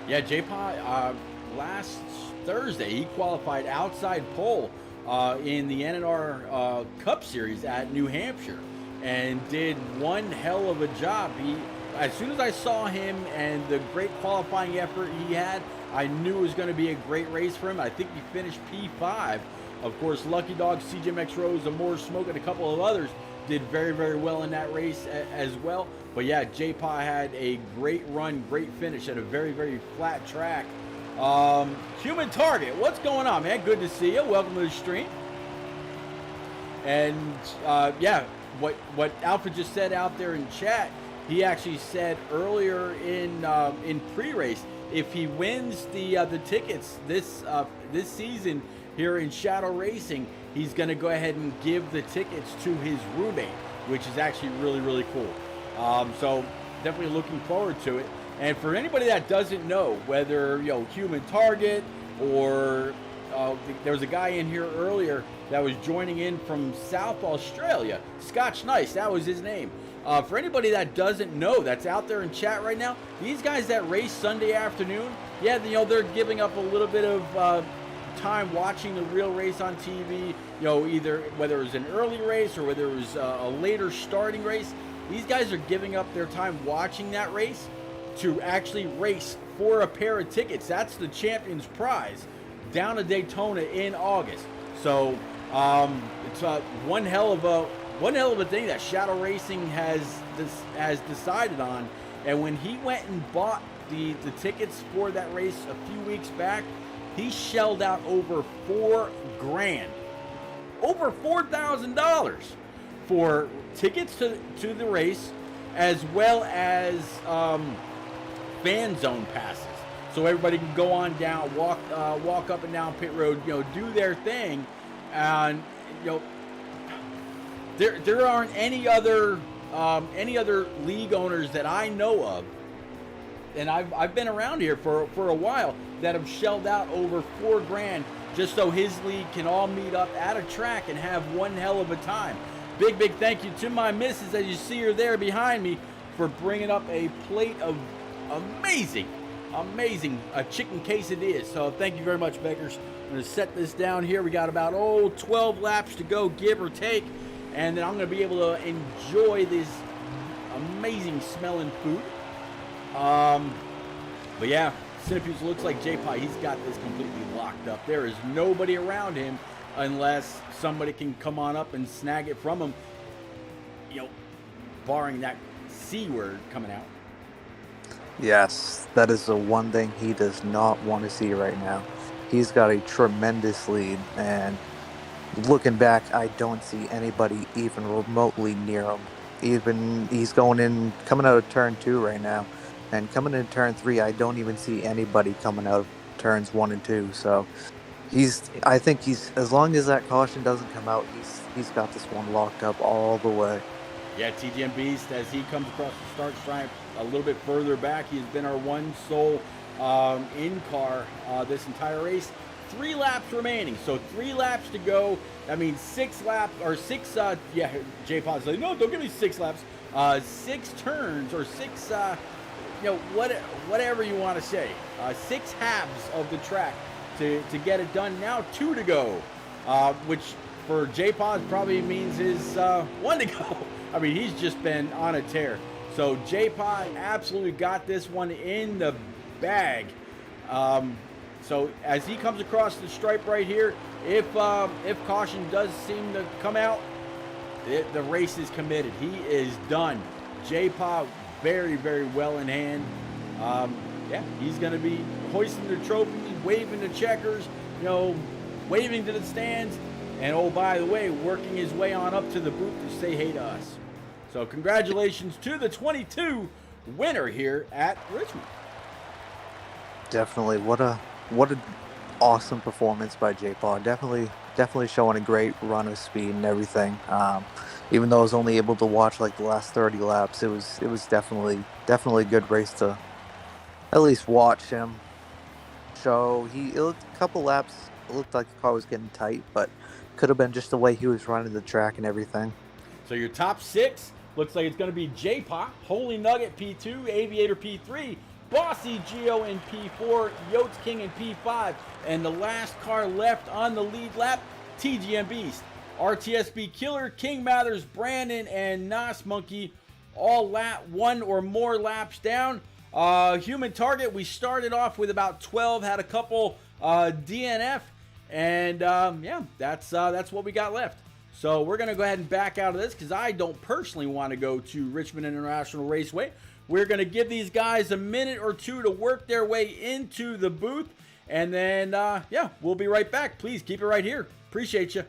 Yeah, J-Pod, last Thursday, he qualified outside pole in the NNR Cup Series at New Hampshire and did one hell of a job. As soon as I saw him and the great qualifying effort he had, I knew it was going to be a great race for him. I think he finished P5. Of course, Lucky Dog, CJMX Rose, Amore Smoke, and a couple of others did very, very well in that race as well. But yeah, J-Pa had a great run, great finish at a very, very flat track. Human Target, what's going on, man? Good to see you. Welcome to the stream. And yeah, what Alpha just said out there in chat, he actually said earlier in pre-race, if he wins the tickets this season here in Shadow Racing, he's going to go ahead and give the tickets to his roommate, which is actually really, really cool. So definitely looking forward to it. And for anybody that doesn't know, whether Human Target or there was a guy in here earlier that was joining in from South Australia, Scotch Nice, that was his name. For anybody that doesn't know, that's out there in chat right now, these guys that race Sunday afternoon, yeah, they're giving up a little bit of time watching the real race on TV, either whether it was an early race or whether it was a later starting race. These guys are giving up their time watching that race to actually race for a pair of tickets. That's the Champions Prize down to Daytona in August. So it's one hell of a thing that Shadow Racing has decided on. And when he went and bought the tickets for that race a few weeks back, he shelled out over $4,000, over $4,000 for tickets to the race, as well as fan zone passes, so everybody can go on down, walk up and down pit road, do their thing. And there aren't any other league owners that I know of, and I've been around here for a while, that have shelled out over $4,000 just so his league can all meet up at a track and have one hell of a time. Big thank you to my missus, as you see her there behind me, for bringing up a plate of amazing chicken quesadillas. So thank you very much, Beggars. I'm going to set this down here. We got about 12 laps to go, give or take, and then I'm going to be able to enjoy this amazing smelling food. But yeah, Cinepuse looks like J-Pie. He's got this completely locked up. There is nobody around him unless somebody can come on up and snag it from him, barring that C word coming out. Yes, that is the one thing he does not want to see right now. He's got a tremendous lead, and looking back, I don't see anybody even remotely near him. He's coming out of turn 2 right now, and coming into turn 3, I don't even see anybody coming out of turns 1 and 2. So I think as long as that caution doesn't come out, he's got this one locked up all the way. Yeah, TGM Beast, as he comes across the start stripe a little bit further back, he's been our one sole in-car this entire race. 3 laps remaining, so 3 laps to go. That means 6 laps, or 6, J-Pod's like, no, don't give me 6 laps. 6 turns, or 6, whatever you want to say. 6 halves of the track to get it done. Now 2 to go, which for J-Pod probably means is 1 to go. I mean, he's just been on a tear. So J-Pod absolutely got this one in the bag. So as he comes across the stripe right here, if caution does seem to come out, the race is committed. He is done. J-Pod very, very well in hand. Yeah, he's going to be hoisting the trophy, waving the checkers, waving to the stands, and oh, by the way, working his way on up to the booth to say hey to us. So congratulations to the 22 winner here at Richmond. Definitely, what a awesome performance by J-Pod. Definitely showing a great run of speed and everything. Even though I was only able to watch like the last 30 laps, it was definitely a good race to at least watch him show. It looked a couple laps, it looked like the car was getting tight, but could have been just the way he was running the track and everything. So your top 6 looks like it's going to be J-Pop, Holy Nugget P2, Aviator P3, Bossy Geo in P4, Yotes King in P5, and the last car left on the lead lap, TGM Beast, RTSB Killer, King Mathers, Brandon, and Nos Monkey, all 1 or more laps down. Human Target, we started off with about 12, had a couple DNF, and yeah, that's what we got left. So we're going to go ahead and back out of this because I don't personally want to go to Richmond International Raceway. We're going to give these guys a minute or 2 to work their way into the booth, and then, yeah, we'll be right back. Please keep it right here. Appreciate you.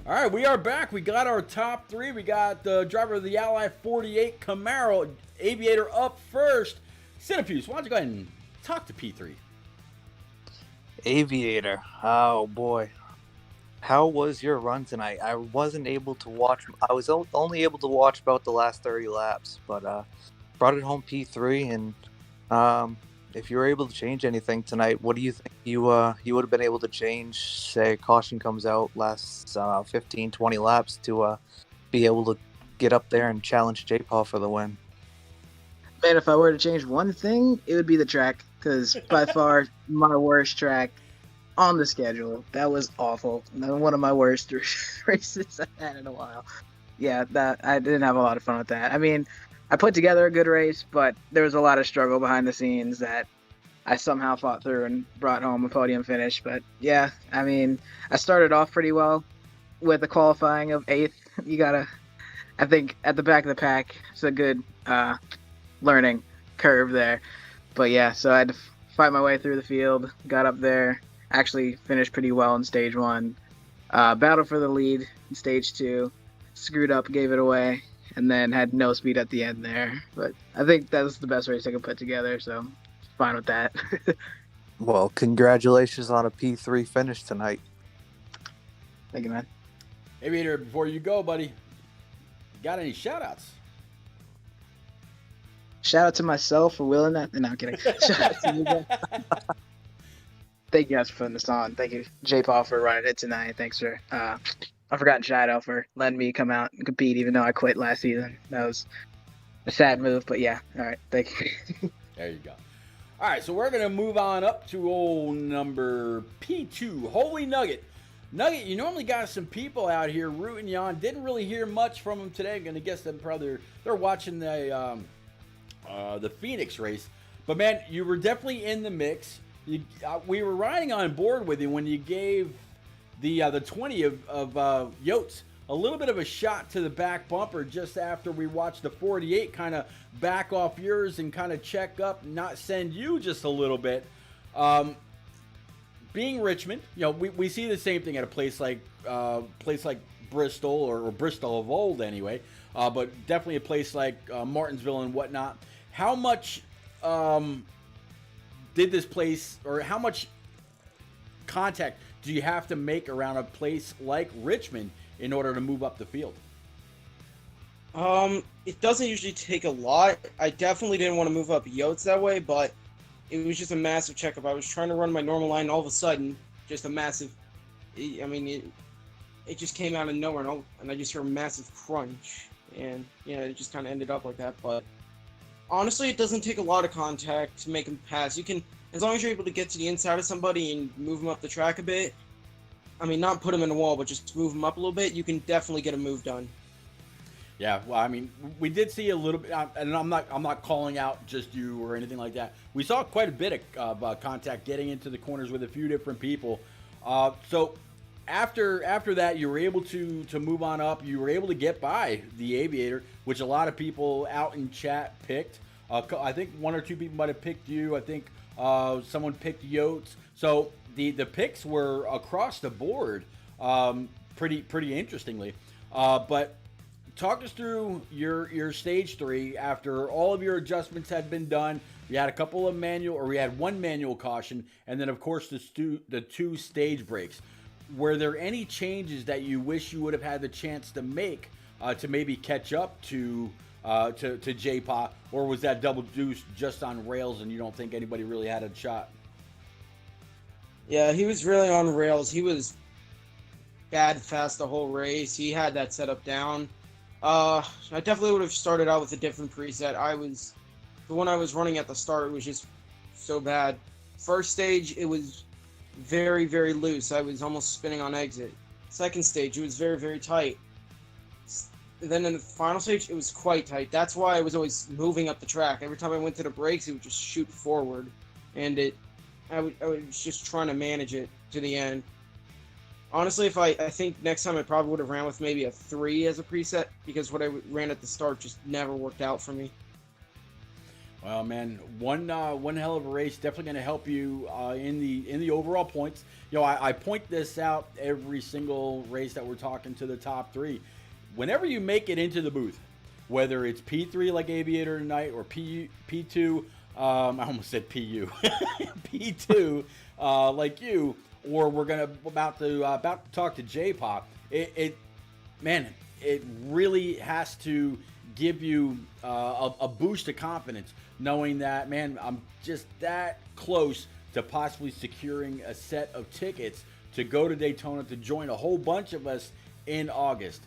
All right, we are back. We got our top 3. We got the driver of the Ally 48 Camaro, Aviator up first. Cinepuse, why don't you go ahead and talk to P3? Aviator, oh boy. How was your run tonight? I wasn't able to watch. I was only able to watch about the last 30 laps, but brought it home P3. And if you were able to change anything tonight, what do you think you would have been able to change? Say caution comes out last 15, 20 laps to be able to get up there and challenge J-Paul for the win. Man, if I were to change one thing, it would be the track, because by far my worst track on the schedule. That was awful. One of my worst races I've had in a while. Yeah, that I didn't have a lot of fun with that. I mean, I put together a good race, but there was a lot of struggle behind the scenes that I somehow fought through and brought home a podium finish. But yeah, I mean, I started off pretty well with a qualifying of 8th. I think at the back of the pack, it's a good learning curve there. But yeah, so I had to fight my way through the field, got up there, actually finished pretty well in stage 1, battled for the lead in stage 2, screwed up, gave it away, and then had no speed at the end there. But I think that was the best race I could put together, so fine with that. Well, congratulations on a P3 finish tonight. Thank you, man. Aviator, before you go, buddy, got any shout-outs? Shout out to myself for willing that. No, I'm kidding. Shout out to you guys. Thank you guys for putting this on. Thank you, J-Paul, for running it tonight. Thanks for I've forgotten Shido for letting me come out and compete, even though I quit last season. That was a sad move, but yeah. All right, thank you. There you go. All right, so we're going to move on up to old number P2, Holy Nugget. Nugget, you normally got some people out here rooting you on. Didn't really hear much from them today. I'm gonna guess that probably they're watching the Phoenix race. But man, you were definitely in the mix. We were riding on board with you when you gave the 20 of Yotes a little bit of a shot to the back bumper just after we watched the 48 kind of back off yours and kind of check up, not send you just a little bit. Being Richmond, we see the same thing at a place like Bristol or Bristol of old anyway, but definitely a place like Martinsville and whatnot. How much did this place, or how much contact do you have to make around a place like Richmond in order to move up the field? It doesn't usually take a lot. I definitely didn't want to move up Yotes that way, but it was just a massive checkup. I was trying to run my normal line, all of a sudden, just a massive. It just came out of nowhere, and I just heard a massive crunch, and it just kind of ended up like that. But honestly, it doesn't take a lot of contact to make them pass. You can, as long as you're able to get to the inside of somebody and move them up the track a bit. I mean, not put them in the wall, but just move them up a little bit. You can definitely get a move done. Yeah, well, I mean, we did see a little bit, and I'm not calling out just you or anything like that. We saw quite a bit of contact getting into the corners with a few different people. So after that, you were able to move on up. You were able to get by the Aviator, which a lot of people out in chat picked. I think one or two people might have picked you. I think someone picked Yotes. So the picks were across the board, pretty interestingly. But talk us through your stage 3 after all of your adjustments had been done. We had we had one manual caution, and then of course the two stage breaks. Were there any changes that you wish you would have had the chance to make to maybe catch up to J-Pa, or was that double deuce just on rails and you don't think anybody really had a shot? Yeah, he was really on rails. He was bad fast the whole race. He had that setup down. I definitely would have started out with a different preset. The one I was running at the start was just so bad. First stage, it was very, very loose. I was almost spinning on exit. Second stage, it was very, very tight. Then in the final stage, it was quite tight. That's why I was always moving up the track. Every time I went to the brakes, it would just shoot forward. And I was just trying to manage it to the end. Honestly, I think next time I probably would have ran with maybe a 3 as a preset, because what I ran at the start just never worked out for me. Well, man, one hell of a race, definitely going to help you in the overall points. I point this out every single race that we're talking to the top 3. Whenever you make it into the booth, whether it's P3 like Aviator tonight or P2, I almost said PU, P2 like you, or we're about to talk to J-Pa. It really has to give you a boost of confidence, knowing that, man, I'm just that close to possibly securing a set of tickets to go to Daytona to join a whole bunch of us in August.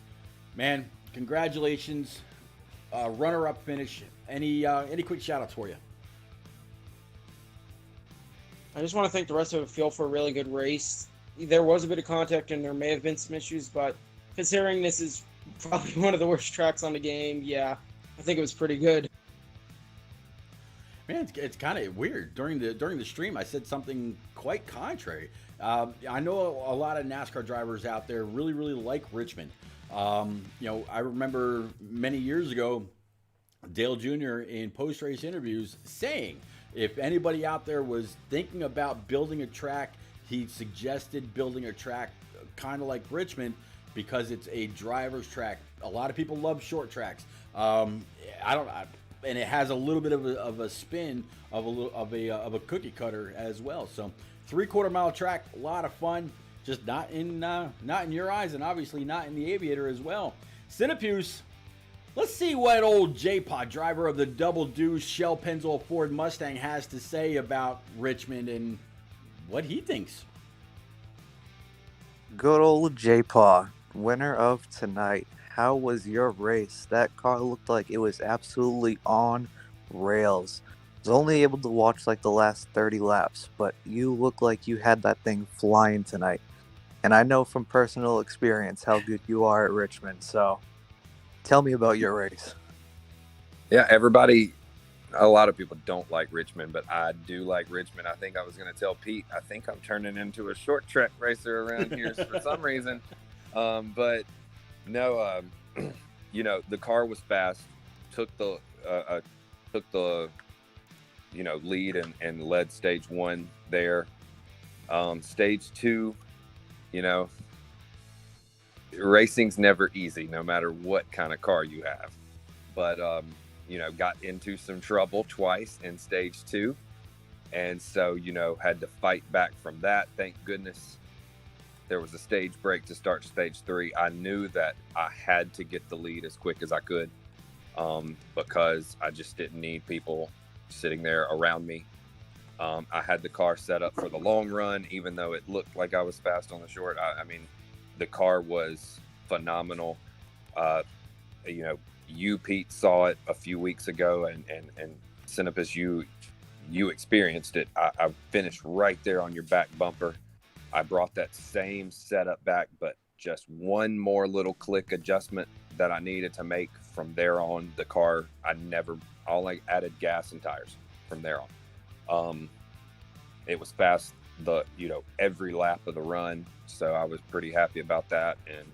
Man, congratulations, runner-up finish. Any quick shout-outs for you? I just want to thank the rest of the field for a really good race. There was a bit of contact and there may have been some issues, but considering this is probably one of the worst tracks on the game, yeah, I think it was pretty good. Man, it's kind of weird. During the stream, I said something quite contrary. I know a lot of NASCAR drivers out there really, really like Richmond. I remember many years ago, Dale Jr. in post-race interviews saying, if anybody out there was thinking about building a track, he suggested building a track kind of like Richmond because it's a driver's track. A lot of people love short tracks. And it has a little bit of a spin of a cookie cutter as well. So 3/4 mile track, a lot of fun. Just not in your eyes, and obviously not in the Aviator as well. Cinepuse, let's see what old J-Pa, driver of the Double Deuce Shell Pennzoil Ford Mustang, has to say about Richmond and what he thinks. Good old J-Pa, winner of tonight. How was your race? That car looked like it was absolutely on rails. I was only able to watch like the last 30 laps, but you look like you had that thing flying tonight. and I know from personal experience how good you are at Richmond. So tell me about your race. Yeah, a lot of people don't like Richmond, but I do like Richmond. I think I was going to tell Pete, I think I'm turning into a short track racer around here for some reason. But no, the car was fast, took the lead and led stage 1 there. Stage 2, racing's never easy, no matter what kind of car you have. But got into some trouble twice in stage 2, and so had to fight back from that. Thank goodness there was a stage break to start stage 3. I knew that I had to get the lead as quick as I could, because I just didn't need people sitting there around me. I had the car set up for the long run, even though it looked like I was fast on the short. I mean, the car was phenomenal. You, Pete, saw it a few weeks ago, and Cinepus, you experienced it. I finished right there on your back bumper. I brought that same setup back, but just one more little click adjustment that I needed to make. From there on, the car, all I added gas and tires from there on. It was fast every lap of the run, so I was pretty happy about that. And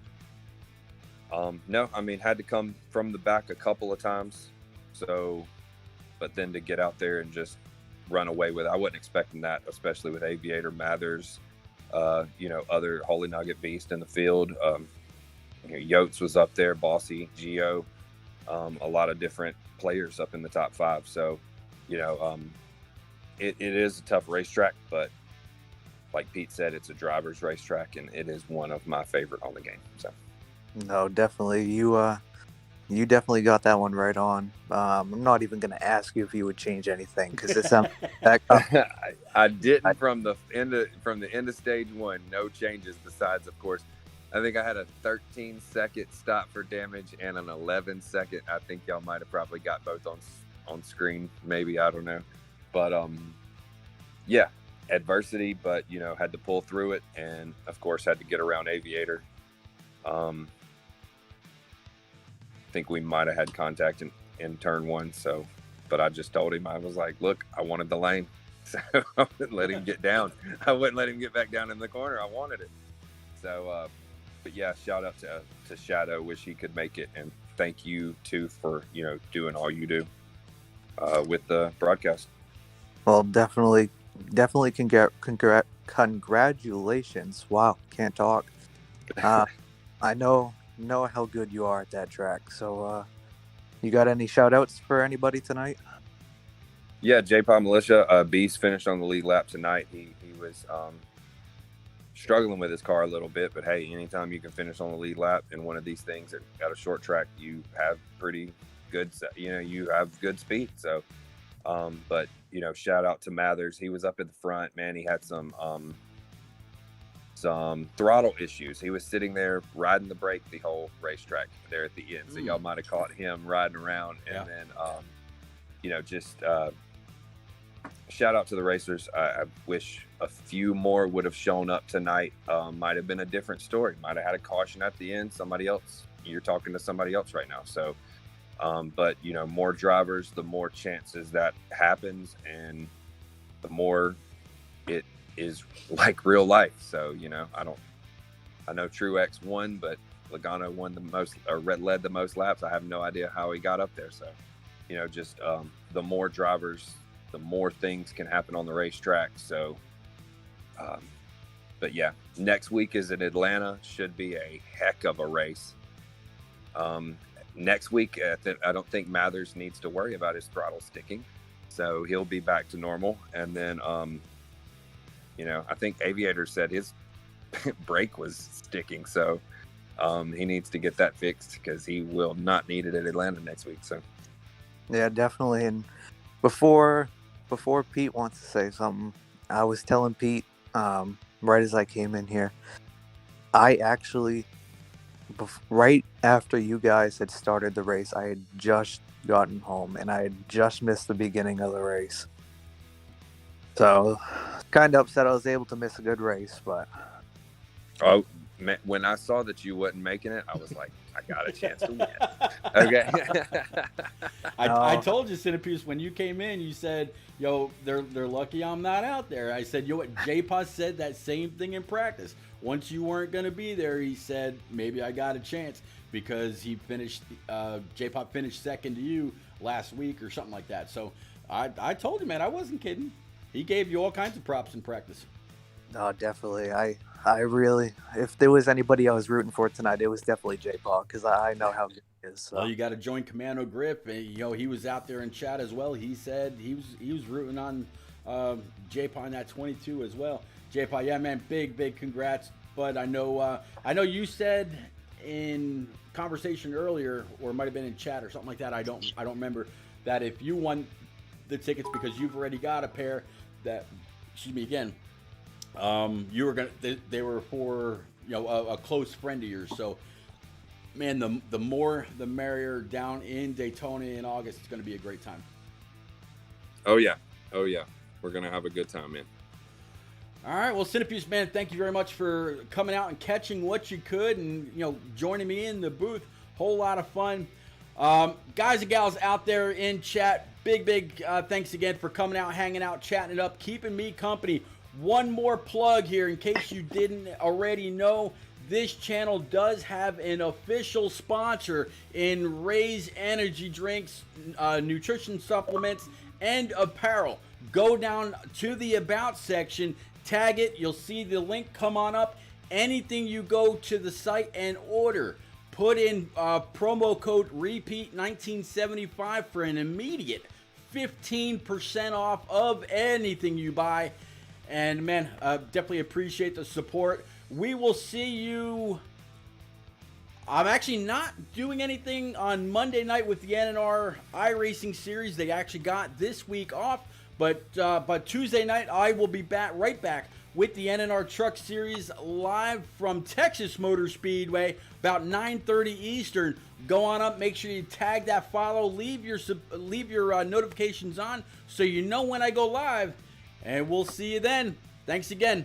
had to come from the back a couple of times, but then to get out there and just run away with it, I wasn't expecting that, especially with Aviator, Mathers, other Holy Nugget Beast in the field. Yotes was up there, Bossy, Geo, a lot of different players up in the top 5. So, it is a tough racetrack, but like Pete said, it's a driver's racetrack, and it is one of my favorite on the game. So, no, definitely, you definitely got that one right on. I'm not even going to ask you if you would change anything, because it sounds like I didn't from the end of stage 1. No changes besides, of course, I think I had a 13-second stop for damage and an 11-second. I think y'all might have probably got both on screen, maybe, I don't know. But adversity, but had to pull through it, and of course had to get around Aviator. I think we might have had contact in turn 1, but I just told him, I was like, look, I wanted the lane, so I wouldn't let him get down. I wouldn't let him get back down in the corner. I wanted it. So, but yeah, shout out to Shadow. Wish he could make it, and thank you too for doing all you do with the broadcast. Well, definitely congratulations. Wow, can't talk. I know how good you are at that track. So, you got any shout outs for anybody tonight? Yeah, J-Pop Militia, Beast finished on the lead lap tonight. He was struggling with his car a little bit, but hey, anytime you can finish on the lead lap in one of these things at a short track, you have pretty good, you have good speed. So, but shout out to Mathers. He was up at the front, man. He had some throttle issues. He was sitting there riding the brake the whole racetrack there at the end. So y'all might have caught him riding around. And then, shout out to the racers. I wish a few more would have shown up tonight. Might have been a different story. Might have had a caution at the end. You're talking to somebody else right now. So, but more drivers, the more chances that happens, and the more it is like real life. So, I know Truex won, but Logano won the most, or led the most laps. I have no idea how he got up there. So, just the more drivers, the more things can happen on the racetrack. So, but yeah, next week is in Atlanta. Should be a heck of a race. Next week, I don't think Mathers needs to worry about his throttle sticking, so he'll be back to normal. And then, I think Aviator said his brake was sticking, so he needs to get that fixed, because he will not need it at Atlanta next week. So, yeah, definitely. And before Pete wants to say something, I was telling Pete right as I came in here, I actually, right after you guys had started the race, I had just gotten home and I had just missed the beginning of the race. So, kind of upset I was able to miss a good race, but Oh, man, when I saw that you wasn't making it, I was like, I got a chance to win. Okay. I No. told you, Cinepiece, when you came in, you said, yo, they're lucky I'm not out there. I said, yo, what? J-Pod said that same thing in practice. Once you weren't going to be there, he said, maybe I got a chance because he finished, J-Pod finished second to you last week or something like that. So I told you, man, I wasn't kidding. He gave you all kinds of props in practice. No, definitely. I really, if there was anybody I was rooting for tonight, it was definitely J Paul because I know how good he is. So. Well, you got to join Commando Grip. He was out there in chat as well. He said he was rooting on J-Paw in that 22 as well. J-Paw, yeah, man, big congrats. But I know you said in conversation earlier, or it might have been in chat or something like that. I don't remember that if you won the tickets because you've already got a pair that, excuse me again. You were gonna. They were for a close friend of yours. So, man, the more the merrier down in Daytona in August. It's gonna be a great time. Oh yeah, we're gonna have a good time, man. All right, well, Cinepiece, man, thank you very much for coming out and catching what you could, and joining me in the booth. Whole lot of fun, guys and gals out there in chat. Big thanks again for coming out, hanging out, chatting it up, keeping me company. One more plug here in case you didn't already know. This channel does have an official sponsor in Ray's energy drinks, nutrition supplements, and apparel. Go down to the About section, tag it. You'll see the link come on up. Anything you go to the site and order, put in promo code REPEAT1975 for an immediate 15% off of anything you buy. And man, definitely appreciate the support. We will see you. I'm actually not doing anything on Monday night with the NNR iRacing series. They actually got this week off, but Tuesday night I will be right back with the NNR Truck Series live from Texas Motor Speedway about 9:30 Eastern. Go on up, make sure you tag that follow, leave your notifications on so you know when I go live. And we'll see you then. Thanks again.